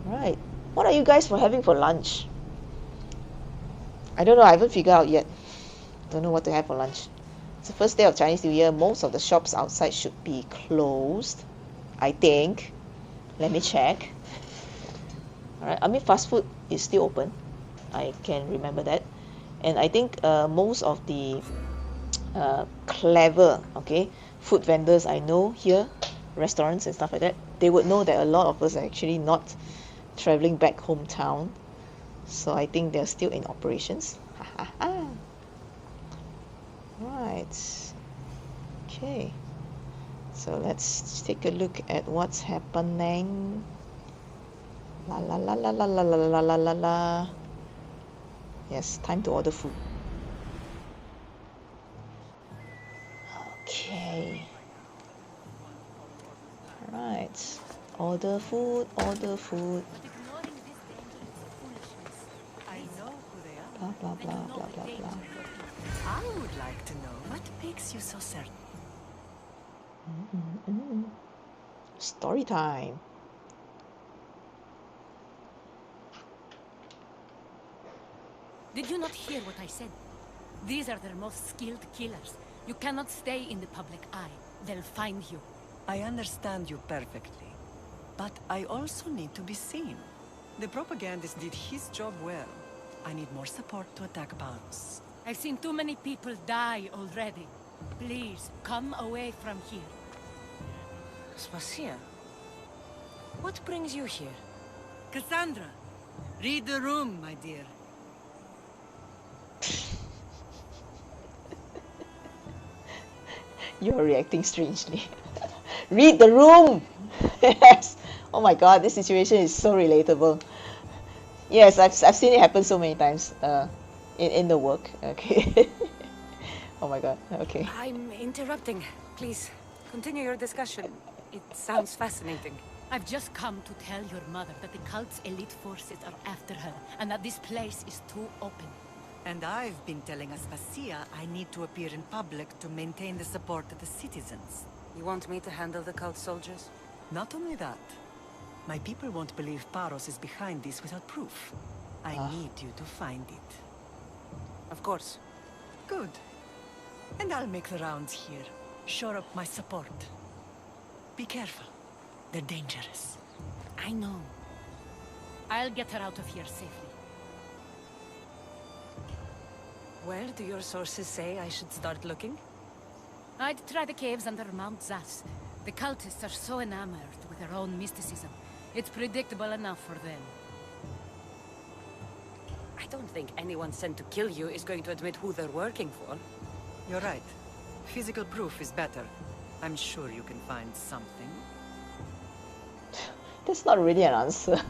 Right, what are you guys having for lunch? I don't know, I haven't figured out yet. Don't know what to have for lunch. It's the first day of Chinese New Year. Most of the shops outside should be closed, I think. Let me check. Alright, I mean fast food is still open. I can remember that. And I think most of the clever, okay, food vendors I know here, restaurants and stuff like that, they would know that a lot of us are actually not traveling back hometown. So I think they're still in operations. Right. Okay. So let's take a look at what's happening. La la la la la la la la la la la. Yes, time to order food. Okay. Right. Order food, order food. Blah blah blah blah blah blah. I would like to know what makes you so certain. Story time. Did you not hear what I said? These are their most skilled killers. You cannot stay in the public eye. They'll find you. I understand you perfectly. But I also need to be seen. The propagandist did his job well. I need more support to attack Paros. I've seen too many people die already. Please, come away from here. Spacia, what brings you here? Cassandra, read the room, my dear. You're reacting strangely. Read the room! Yes! Oh my god, this situation is so relatable. Yes, I've seen it happen so many times in the work. Okay. Oh my god, okay. I'm interrupting. Please, continue your discussion. It sounds fascinating. I've just come to tell your mother that the cult's elite forces are after her, and that this place is too open. And I've been telling Aspasia I need to appear in public to maintain the support of the citizens. You want me to handle the cult soldiers? Not only that, my people won't believe Paros is behind this without proof. I need you to find it. Of course. Good. And I'll make the rounds here. Shore up my support. Be careful. They're dangerous. I know. I'll get her out of here safely. Where do your sources say I should start looking? I'd try the caves under Mount Zas. The cultists are so enamored with their own mysticism. It's predictable enough for them. I don't think anyone sent to kill you is going to admit who they're working for. You're right. Physical proof is better. I'm sure you can find something. That's not really an answer.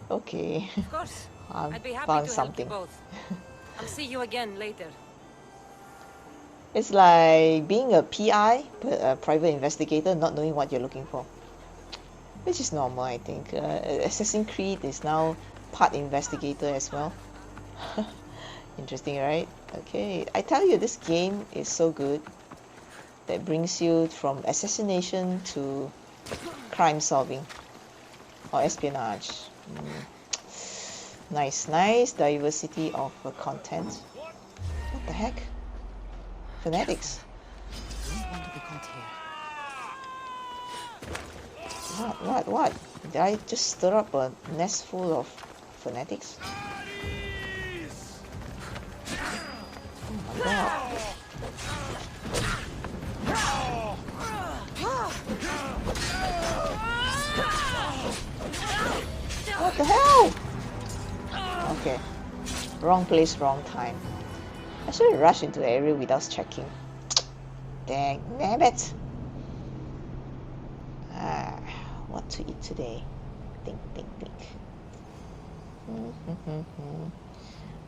Okay. Of course. I'd be happy Found to something. help you both. I'll see you again later. It's like being a PI, a private investigator, not knowing what you're looking for. Which is normal, I think. Assassin's Creed is now part investigator as well. Interesting, right? Okay, I tell you, this game is so good that brings you from assassination to crime solving or espionage. Nice, nice diversity of content. What the heck? Fanatics. Don't want to be caught here. What? Did I just stir up a nest full of fanatics? Oh my god. What the hell? Okay. Wrong place, wrong time. I should have rushed into the area without checking. Dang nabbit! What to eat today? Think.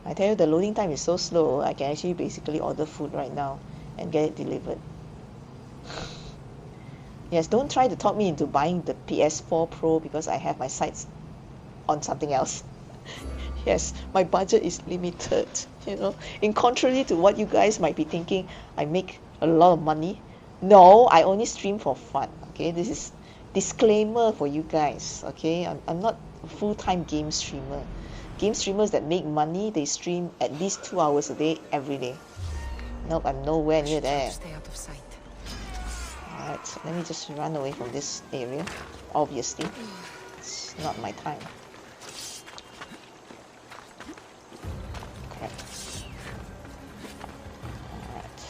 I tell you, the loading time is so slow, I can actually basically order food right now and get it delivered. Yes, don't try to talk me into buying the PS4 Pro because I have my sights on something else. Yes, my budget is limited, you know. In contrary to what you guys might be thinking, I make a lot of money. No, I only stream for fun, okay? This is disclaimer for you guys, okay? I'm not a full-time game streamer. Game streamers that make money, they stream at least 2 hours a day, every day. Nope, I'm nowhere near there. Stay out of sight. Alright, so let me just run away from this area. Obviously, it's not my time. Crap. Alright.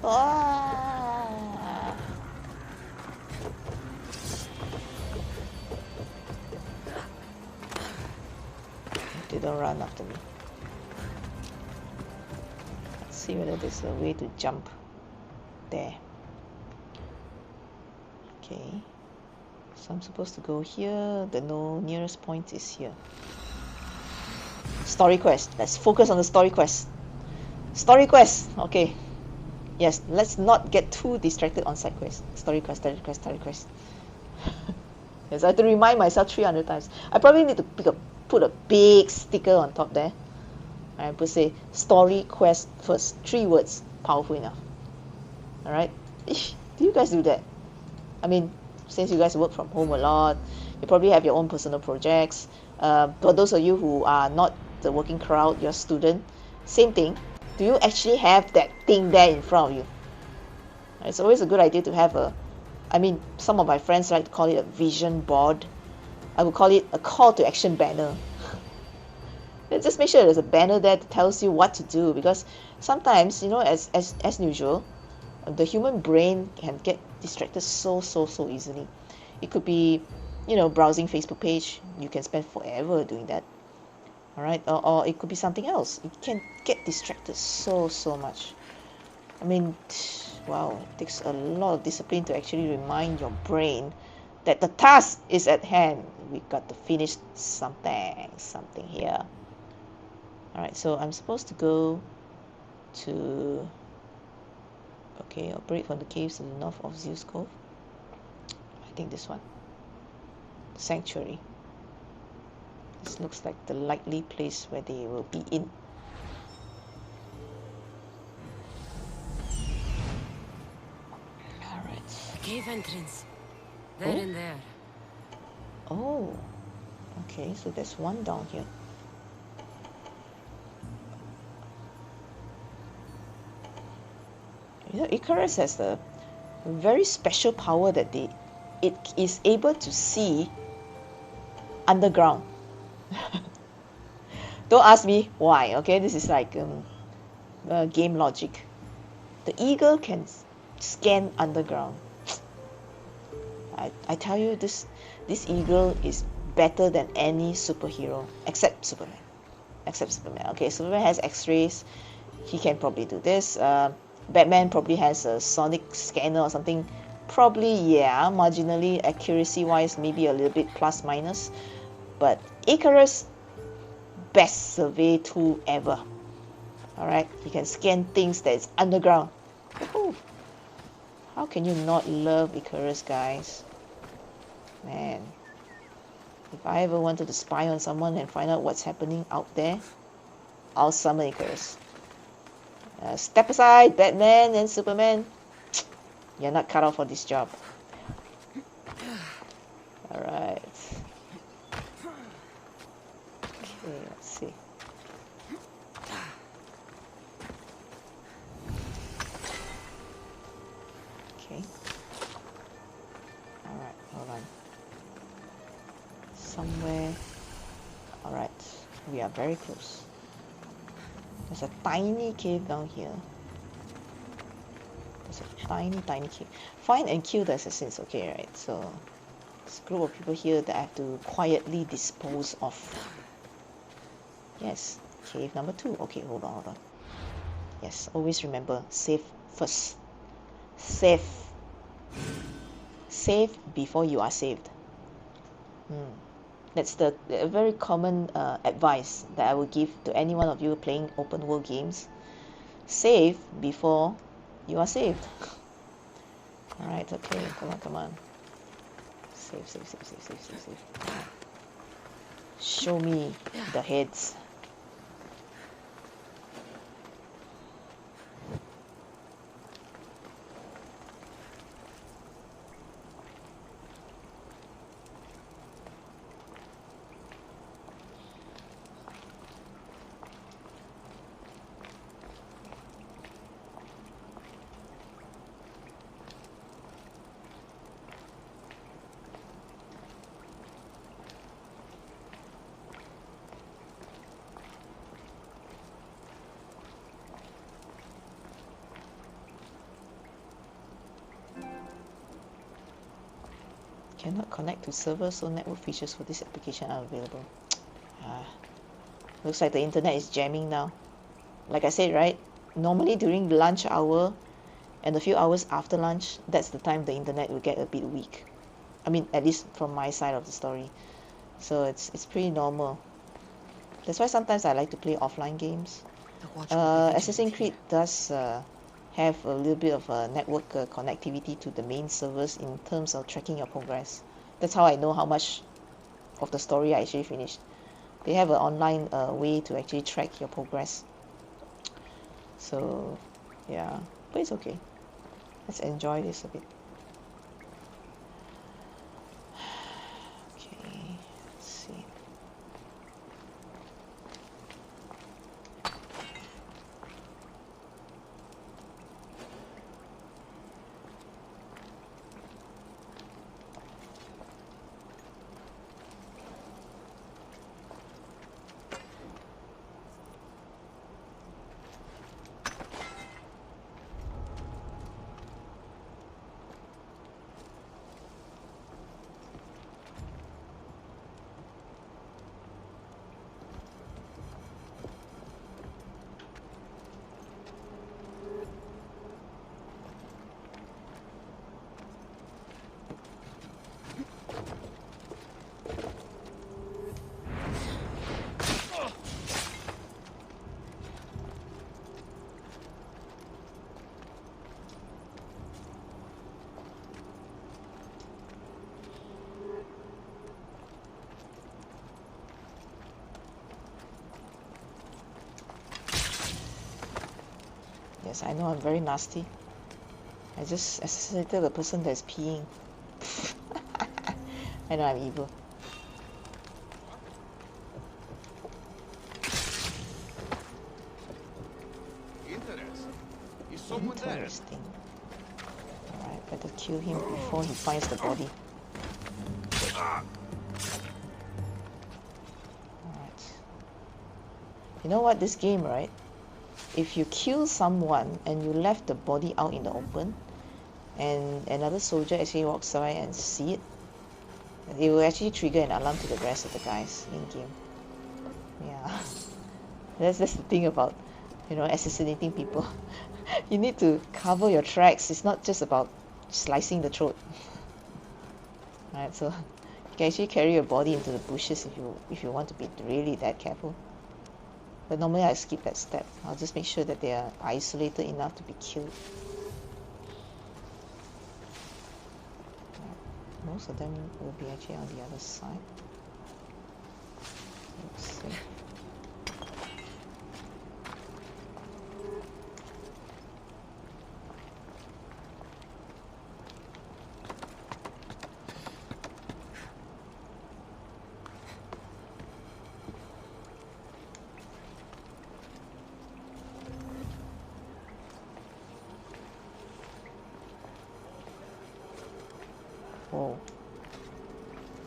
Ah! They don't run after me. Let's see whether there's a way to jump there. Okay. So I'm supposed to go here. The nearest point is here. Story quest. Let's focus on the story quest. Story quest. Okay. Yes, let's not get too distracted on side quest. Story quest. Yes, I have to remind myself 300 times. I probably need to put a big sticker on top there. I would say story quest first. 3 words. Powerful enough. Alright? Do you guys do that? I mean, since you guys work from home a lot, you probably have your own personal projects. For those of you who are not the working crowd, you're a student, same thing. Do you actually have that thing there in front of you? It's always a good idea to have some of my friends like to call it a vision board. I would call it a call to action banner. Just make sure there's a banner there that tells you what to do, because sometimes, you know, as usual, the human brain can get distracted so easily. It could be, you know, browsing Facebook page. You can spend forever doing that. Alright, or it could be something else. It can get distracted so much. I mean, wow, it takes a lot of discipline to actually remind your brain that the task is at hand. We got to finish something here. Alright, so I'm supposed to go to, okay, operate from the caves to the north of Zeus Cove. I think this one. Sanctuary. This looks like the likely place where they will be in. Alright. Cave entrance. There and there. Oh. Okay, so there's one down here. You know, Icarus has the very special power that it is able to see underground. Don't ask me why, okay? This is like game logic. The eagle can scan underground. I tell you, this eagle is better than any superhero except Superman. Except Superman. Okay, Superman has X-rays. He can probably do this. Batman probably has a sonic scanner or something. Probably, yeah, marginally accuracy-wise, maybe a little bit plus minus. But Icarus, best survey tool ever. Alright, he can scan things that is underground. Woohoo! How can you not love Icarus, guys? Man, if I ever wanted to spy on someone and find out what's happening out there, I'll summon Icarus. Step aside, Batman and Superman. You're not cut off for this job. Alright. Okay, let's see. Okay. Alright, hold on. Somewhere. Alright, we are very close. There's a tiny cave down here. There's a tiny cave. Find and kill the assassins, okay, right? So, there's a group of people here that I have to quietly dispose of. Yes, cave number 2. Okay, hold on. Yes, always remember, save first. Save. Save before you are saved. That's the very common advice that I would give to any one of you playing open world games. Save before you are saved. Alright, okay, come on. Save. Show me the heads. Cannot connect to servers, so network features for this application are available. Looks like the internet is jamming now. Like I said, right? Normally during lunch hour and a few hours after lunch, that's the time the internet will get a bit weak. I mean, at least from my side of the story. So it's pretty normal. That's why sometimes I like to play offline games. Assassin's Creed does have a little bit of a network connectivity to the main servers in terms of tracking your progress. That's how I know how much of the story I actually finished. They have an online way to actually track your progress. So, yeah, but it's okay. Let's enjoy this a bit. Okay, let's see. Yes, I know I'm very nasty. I just assassinated the person that's peeing. I know I'm evil. Interesting. Alright, better kill him before he finds the body. Alright. You know what, this game, right? If you kill someone and you left the body out in the open, and another soldier actually walks by and see it, it will actually trigger an alarm to the rest of the guys in game. Yeah. That's the thing about, you know, assassinating people. You need to cover your tracks. It's not just about slicing the throat. Right, so you can actually carry your body into the bushes if you want to be really that careful. But normally I skip that step. I'll just make sure that they are isolated enough to be killed. Most of them will be actually on the other side. Let's see. Oh,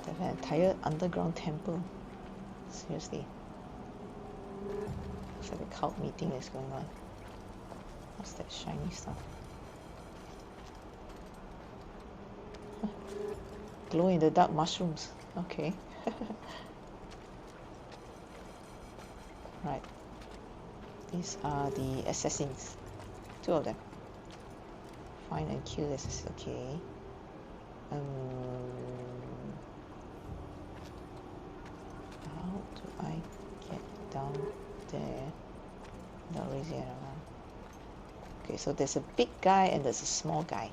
they have an entire underground temple. Seriously. Looks like a cult meeting is going on. What's that shiny stuff? Glow in the dark mushrooms. Okay. Right. These are the assassins. 2 of them. Find and kill the assassins. Okay. How do I get down there without raising it around? Okay, so there's a big guy and there's a small guy.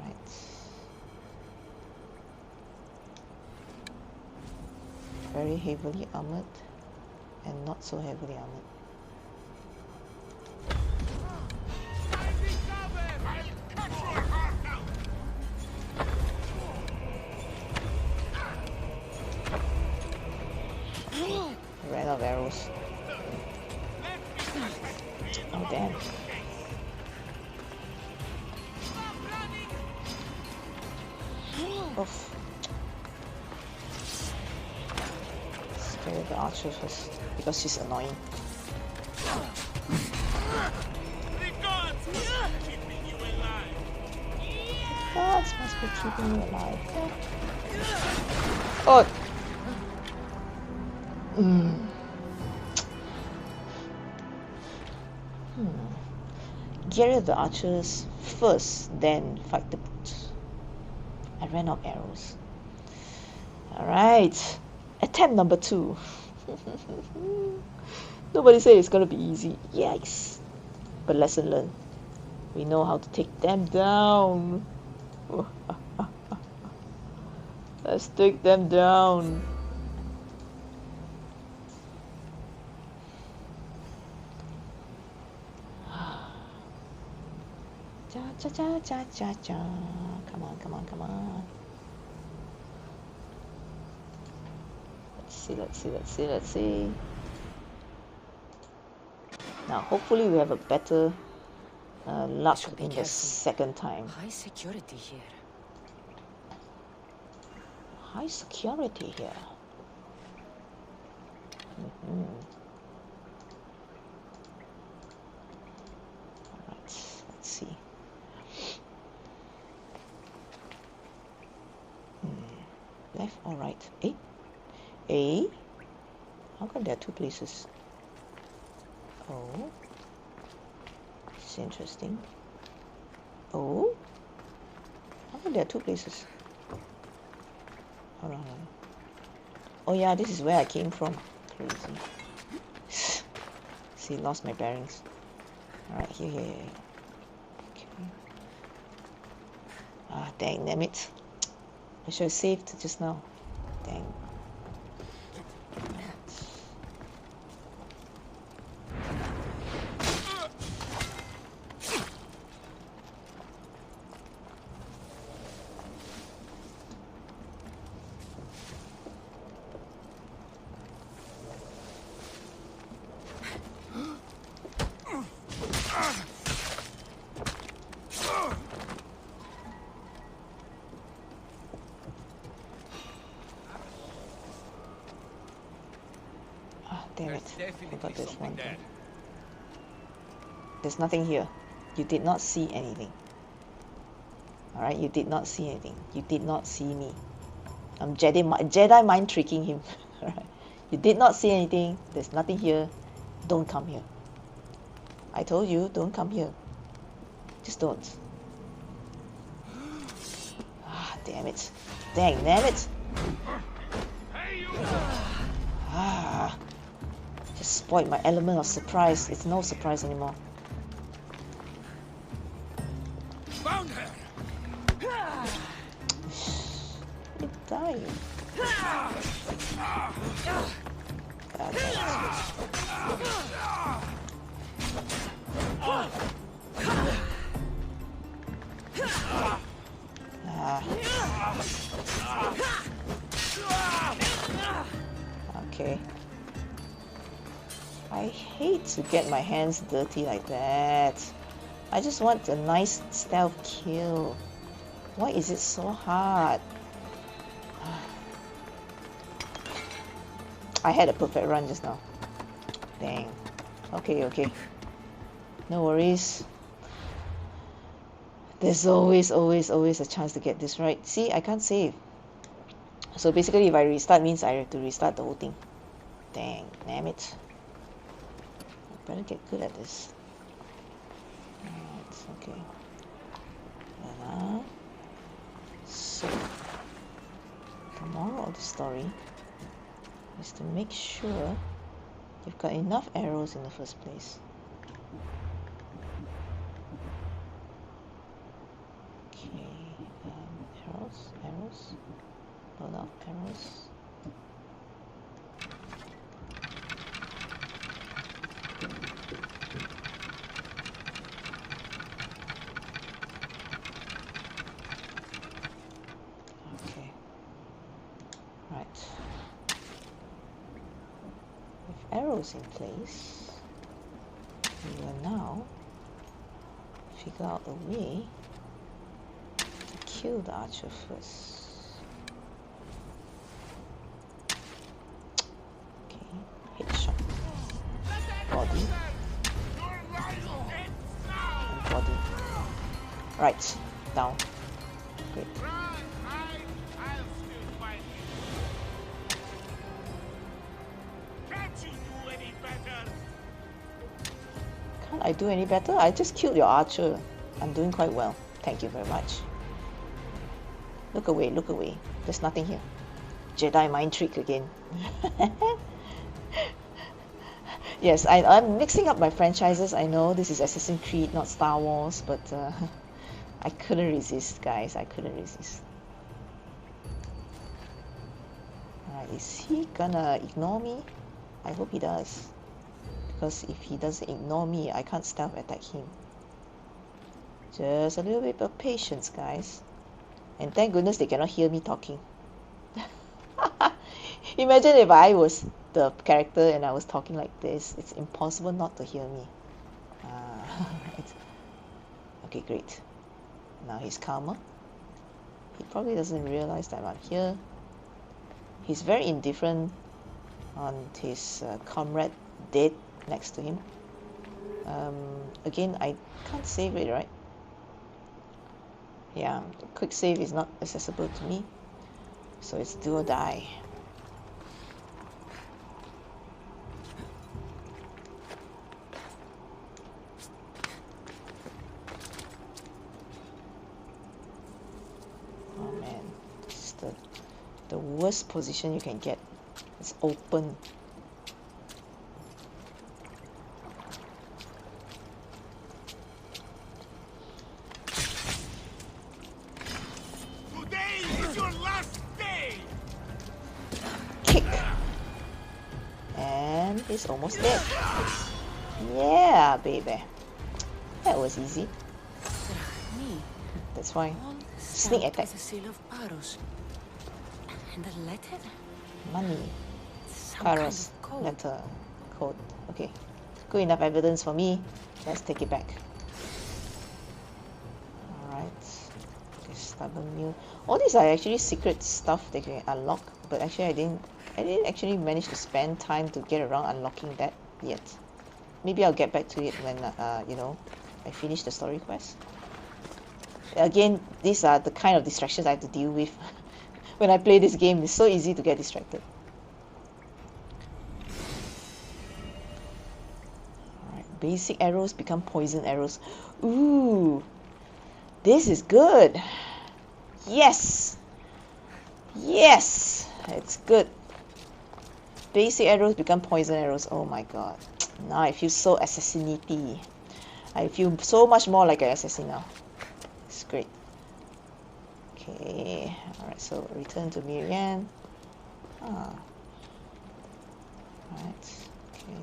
Alright. Very heavily armored and not so heavily armored. Ran out of arrows. Oh damn. Oof. Scare the archer first because she's annoying. Gods must be keeping me alive. Oh! Get rid of the archers first, then fight the brutes. I ran out of arrows. Alright. Attempt number 2. Nobody said it's gonna be easy. Yikes. But lesson learned. We know how to take them down. Let's take them down. Cha cha cha cha cha. Come on, come on, come on. Let's see, let's see, let's see, let's see. Now, hopefully we have a better luck in the second time. High security here. High security here. Alright, let's see. Left or right? A? How come there are 2 places? Oh. This is interesting. Oh? How come there are 2 places? Hold on. Oh yeah, this is where I came from. Crazy. See, lost my bearings. Alright, here. Okay. Ah, dang, damn it. I should have saved just now. Dang. Damn There's it. definitely Forgot this something one there. thing. There's nothing here. You did not see anything. Alright, you did not see anything. You did not see me. I'm Jedi mind tricking him. Alright. You did not see anything. There's nothing here. Don't come here. I told you, don't come here. Just don't. Ah, damn it. Damn it. Ah. Just spoiled my element of surprise. It's no surprise anymore. Found her. You die. God damn it. Okay. I hate to get my hands dirty like that. I just want a nice stealth kill. Why is it so hard? I had a perfect run just now. Dang. Okay. No worries. There's always a chance to get this right. See, I can't save. So basically, if I restart, means I have to restart the whole thing. Dang it. I better get good at this. Alright, okay. So, the moral of the story is to make sure you've got enough arrows in the first place. Okay, arrows. Load up arrows. Okay. Right. With arrows in place, we will now figure out a way to kill the archer first. Headshot. Body. And body. Right. Down. Great. Can't I do any better? I just killed your archer. I'm doing quite well. Thank you very much. Look away. There's nothing here. Jedi mind trick again. Yes, I'm mixing up my franchises. I know this is Assassin's Creed, not Star Wars, but I couldn't resist, guys. I couldn't resist. Alright, is he gonna ignore me? I hope he does. Because if he doesn't ignore me, I can't stealth attack him. Just a little bit of patience, guys. And thank goodness they cannot hear me talking. Imagine if I was the character and I was talking like this. It's impossible not to hear me. Okay, great. Now he's calmer. He probably doesn't realize that I'm here. He's very indifferent on his comrade dead next to him. Again, I can't save it, right? Yeah, the quick save is not accessible to me. So it's do or die. Oh man, this is the worst position you can get. It's open. He's almost dead. Yeah, baby. That was easy. That's why. Sneak attack. The seal of Paros. And the letter? Money. Some kind Paros. of code. Letter. Code. Okay. Good enough evidence for me. Let's take it back. Alright. Okay, stubborn mule. All these are actually secret stuff that you can unlock, but actually I didn't I didn't actually manage to spend time to get around unlocking that yet. Maybe I'll get back to it when, you know, I finish the story quest. Again, these are the kind of distractions I have to deal with when I play this game. It's so easy to get distracted. Alright, basic arrows become poison arrows. Ooh, this is good. Yes! Yes! It's good. Basic arrows become poison arrows. Oh my god. Now I feel so assassinity. I feel so much more like an assassin now. It's great. Okay. Alright, so return to Miriam. Ah. Right. Okay.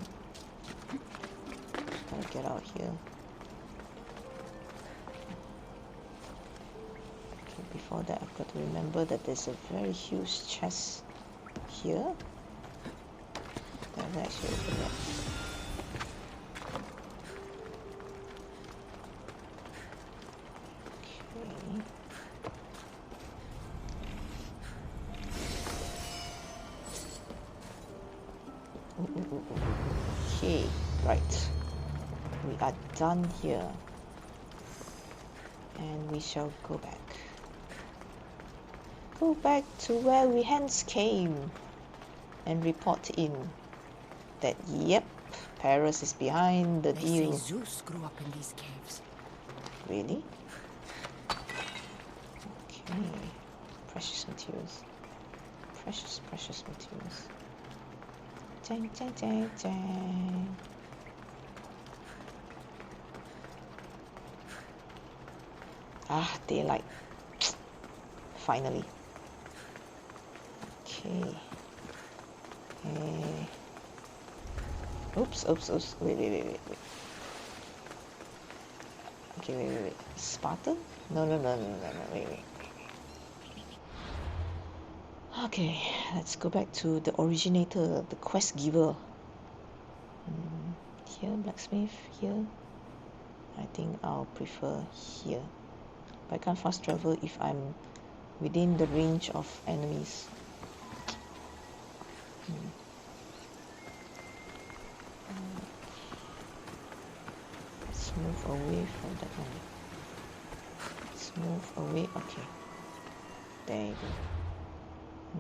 Gotta get out here. Okay, before that I've got to remember that there's a very huge chest here. That actually open that. Okay, right. We are done here. And we shall go back. Go back to where we hence came. And report in that, yep, Paris is behind the deal. They say Zeus grew up in these caves. Really? Okay. Precious materials. Precious materials. Dang, dang, dang, dang. Ah, daylight. Finally. Okay. Oops. Wait. Okay, wait. Spartan? No, wait. Okay, let's go back to the originator, the quest giver. Here, blacksmith, here. I think I'll prefer here. But I can't fast travel if I'm within the range of enemies. Let's move away from that one. Let's move away. Okay. There you go.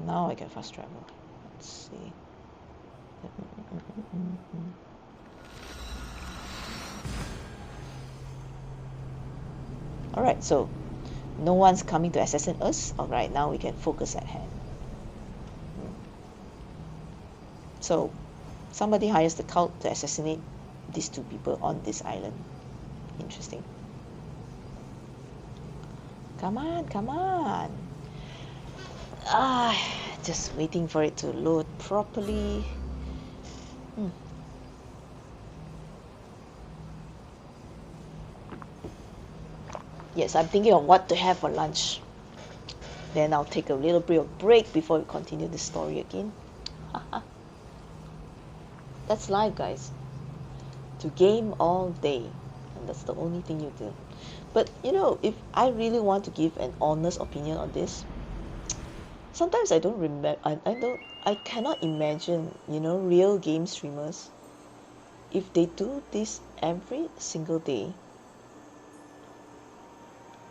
Now I can fast travel. Let's see. Alright, so no one's coming to assassinate us. Alright, now we can focus at hand. So somebody hires the cult to assassinate these two people on this island. Interesting. Come on. Just waiting for it to load properly. Yes, I'm thinking of what to have for lunch. Then I'll take a little bit of break before we continue the story again. That's life, guys. To game all day. And that's the only thing you do. But, you know, if I really want to give an honest opinion on this, sometimes I don't remember, I cannot imagine, you know, real game streamers, if they do this every single day.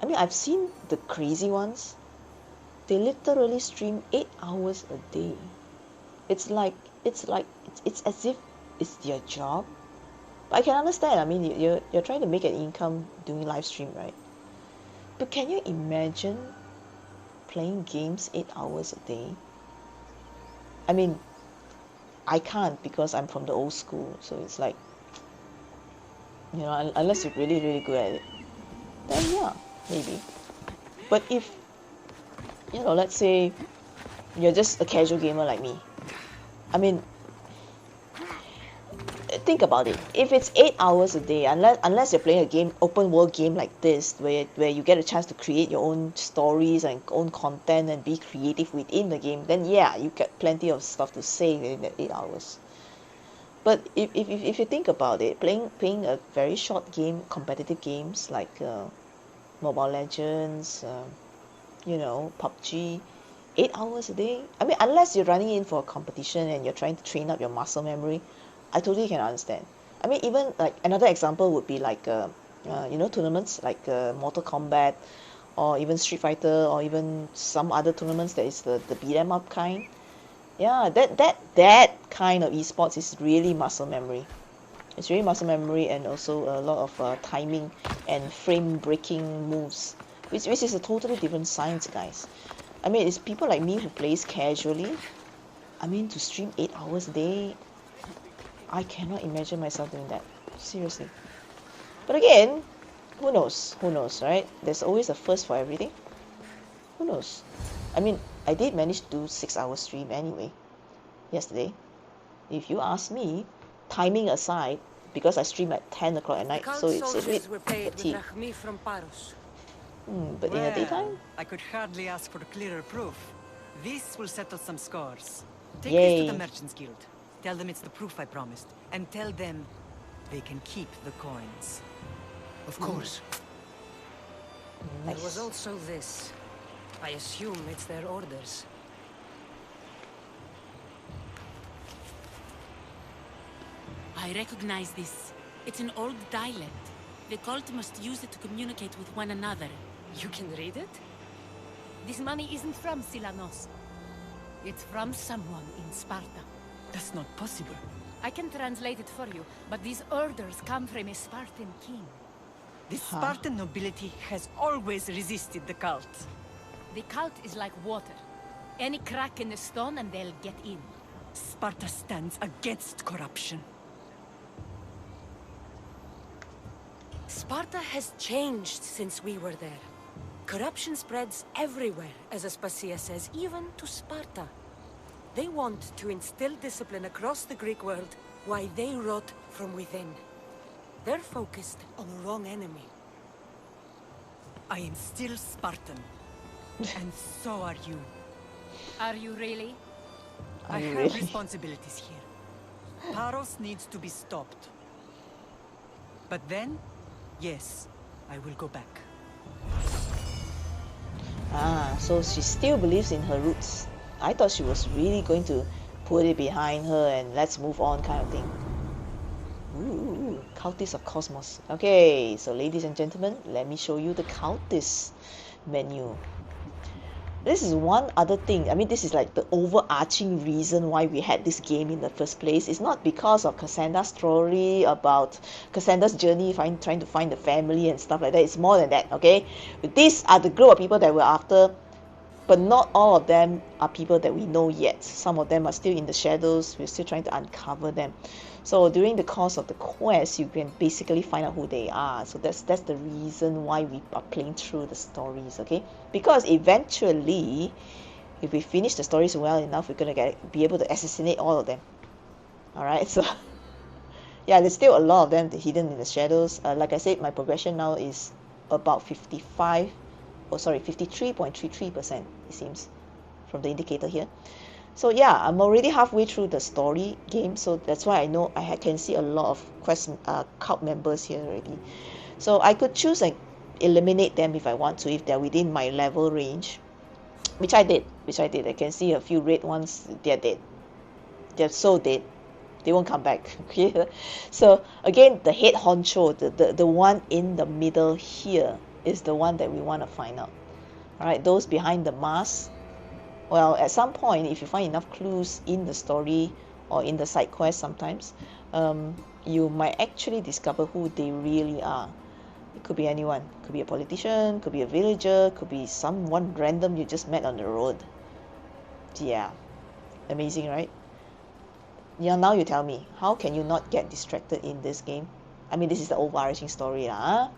I mean, I've seen the crazy ones. They literally stream 8 hours a day. It's as if it's their job. But I can understand. I mean, you're trying to make an income doing live stream, right? But can you imagine playing games 8 hours a day? I mean, I can't because I'm from the old school. So it's like, you know, unless you're really, really good at it, then yeah, maybe. But if, you know, let's say you're just a casual gamer like me, I mean, think about it. If it's 8 hours a day, unless you're playing a game, open world game like this, where you get a chance to create your own stories and own content and be creative within the game, then yeah, you get plenty of stuff to say within that 8 hours. But if you think about it, playing a very short game, competitive games like Mobile Legends, you know, PUBG, 8 hours a day? I mean, unless you're running in for a competition and you're trying to train up your muscle memory, I totally can understand. I mean, even like another example would be like, you know, tournaments like Mortal Kombat or even Street Fighter or even some other tournaments that is the beat 'em up kind. Yeah, that kind of esports is really muscle memory. It's really muscle memory and also a lot of timing and frame breaking moves, which is a totally different science, guys. I mean, it's people like me who plays casually. I mean, to stream 8 hours a day, I cannot imagine myself doing that. Seriously. But again, who knows? Who knows, right? There's always a first for everything. Who knows? I mean, I did manage to do 6 hour stream anyway, yesterday. If you ask me, timing aside, because I stream at 10 o'clock at night, so it's a bit fatigue. But in the daytime? I could hardly ask for clearer proof. This will settle some scores. Take Yay. this to the Merchants Guild. Tell them it's the proof I promised. And tell them they can keep the coins. Of course. There was also this. I assume it's their orders. I recognize this. It's an old dialect. The cult must use it to communicate with one another. You can read it? This money isn't from Silanos. It's from someone in Sparta. That's not possible. I can translate it for you, but these orders come from a Spartan king. The Spartan nobility has always resisted the cult. The cult is like water. Any crack in the stone and they'll get in. Sparta stands against corruption. Sparta has changed since we were there. Corruption spreads everywhere, as Aspasia says, even to Sparta. They want to instill discipline across the Greek world, while they rot from within. They're focused on the wrong enemy. I am still Spartan. And so are you. Are you really? I have responsibilities here. Paros needs to be stopped. But then, yes, I will go back. Ah, so she still believes in her roots. I thought she was really going to put it behind her and let's move on kind of thing. Ooh, Cultists of Cosmos. Okay, so ladies and gentlemen, let me show you the Cultist menu. This is one other thing. I mean, this is like the overarching reason why we had this game in the first place. It's not because of Cassandra's story about Cassandra's journey trying to find the family and stuff like that. It's more than that, okay? These are the group of people that we're after, but not all of them are people that we know yet. Some of them are still in the shadows. We're still trying to uncover them. So during the course of the quest, you can basically find out who they are. So that's the reason why we are playing through the stories, okay? Because eventually, if we finish the stories well enough, we're gonna be able to assassinate all of them. All right, so yeah, there's still a lot of them hidden in the shadows. Like I said, my progression now is about 53.33%. It seems from the indicator here. So yeah, I'm already halfway through the story game, so that's why I know I can see a lot of cult members here already. So I could choose and eliminate them if I want to, if they're within my level range, which I did. I can see a few red ones. They're dead. They're so dead. They won't come back. Okay. So again, the head honcho, the one in the middle here, is the one that we want to find out. All right, those behind the mask. Well, at some point, if you find enough clues in the story or in the side quest sometimes, you might actually discover who they really are. It could be anyone. It could be a politician, could be a villager, could be someone random you just met on the road. Yeah. Amazing, right? Yeah, now you tell me, how can you not get distracted in this game? I mean, this is the overarching story, huh?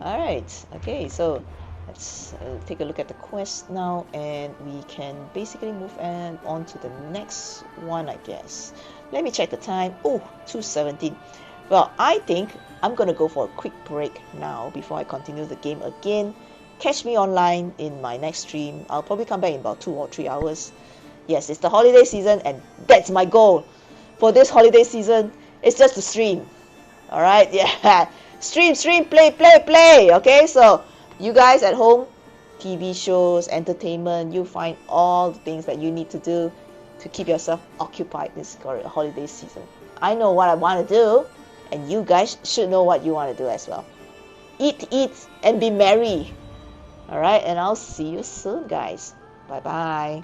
Alright, okay, so let's take a look at the quest now, and we can basically move on to the next one, I guess. Let me check the time. Oh, 2:17. Well, I think I'm gonna go for a quick break now before I continue the game again. Catch me online in my next stream. I'll probably come back in about 2 or 3 hours. Yes, it's the holiday season, and that's my goal for this holiday season. It's just to stream. Alright, yeah. Stream, play. Okay, so you guys at home, TV shows, entertainment. You find all the things that you need to do to keep yourself occupied this holiday season. I know what I want to do, and you guys should know what you want to do as well. Eat, and be merry. Alright, and I'll see you soon, guys. Bye-bye.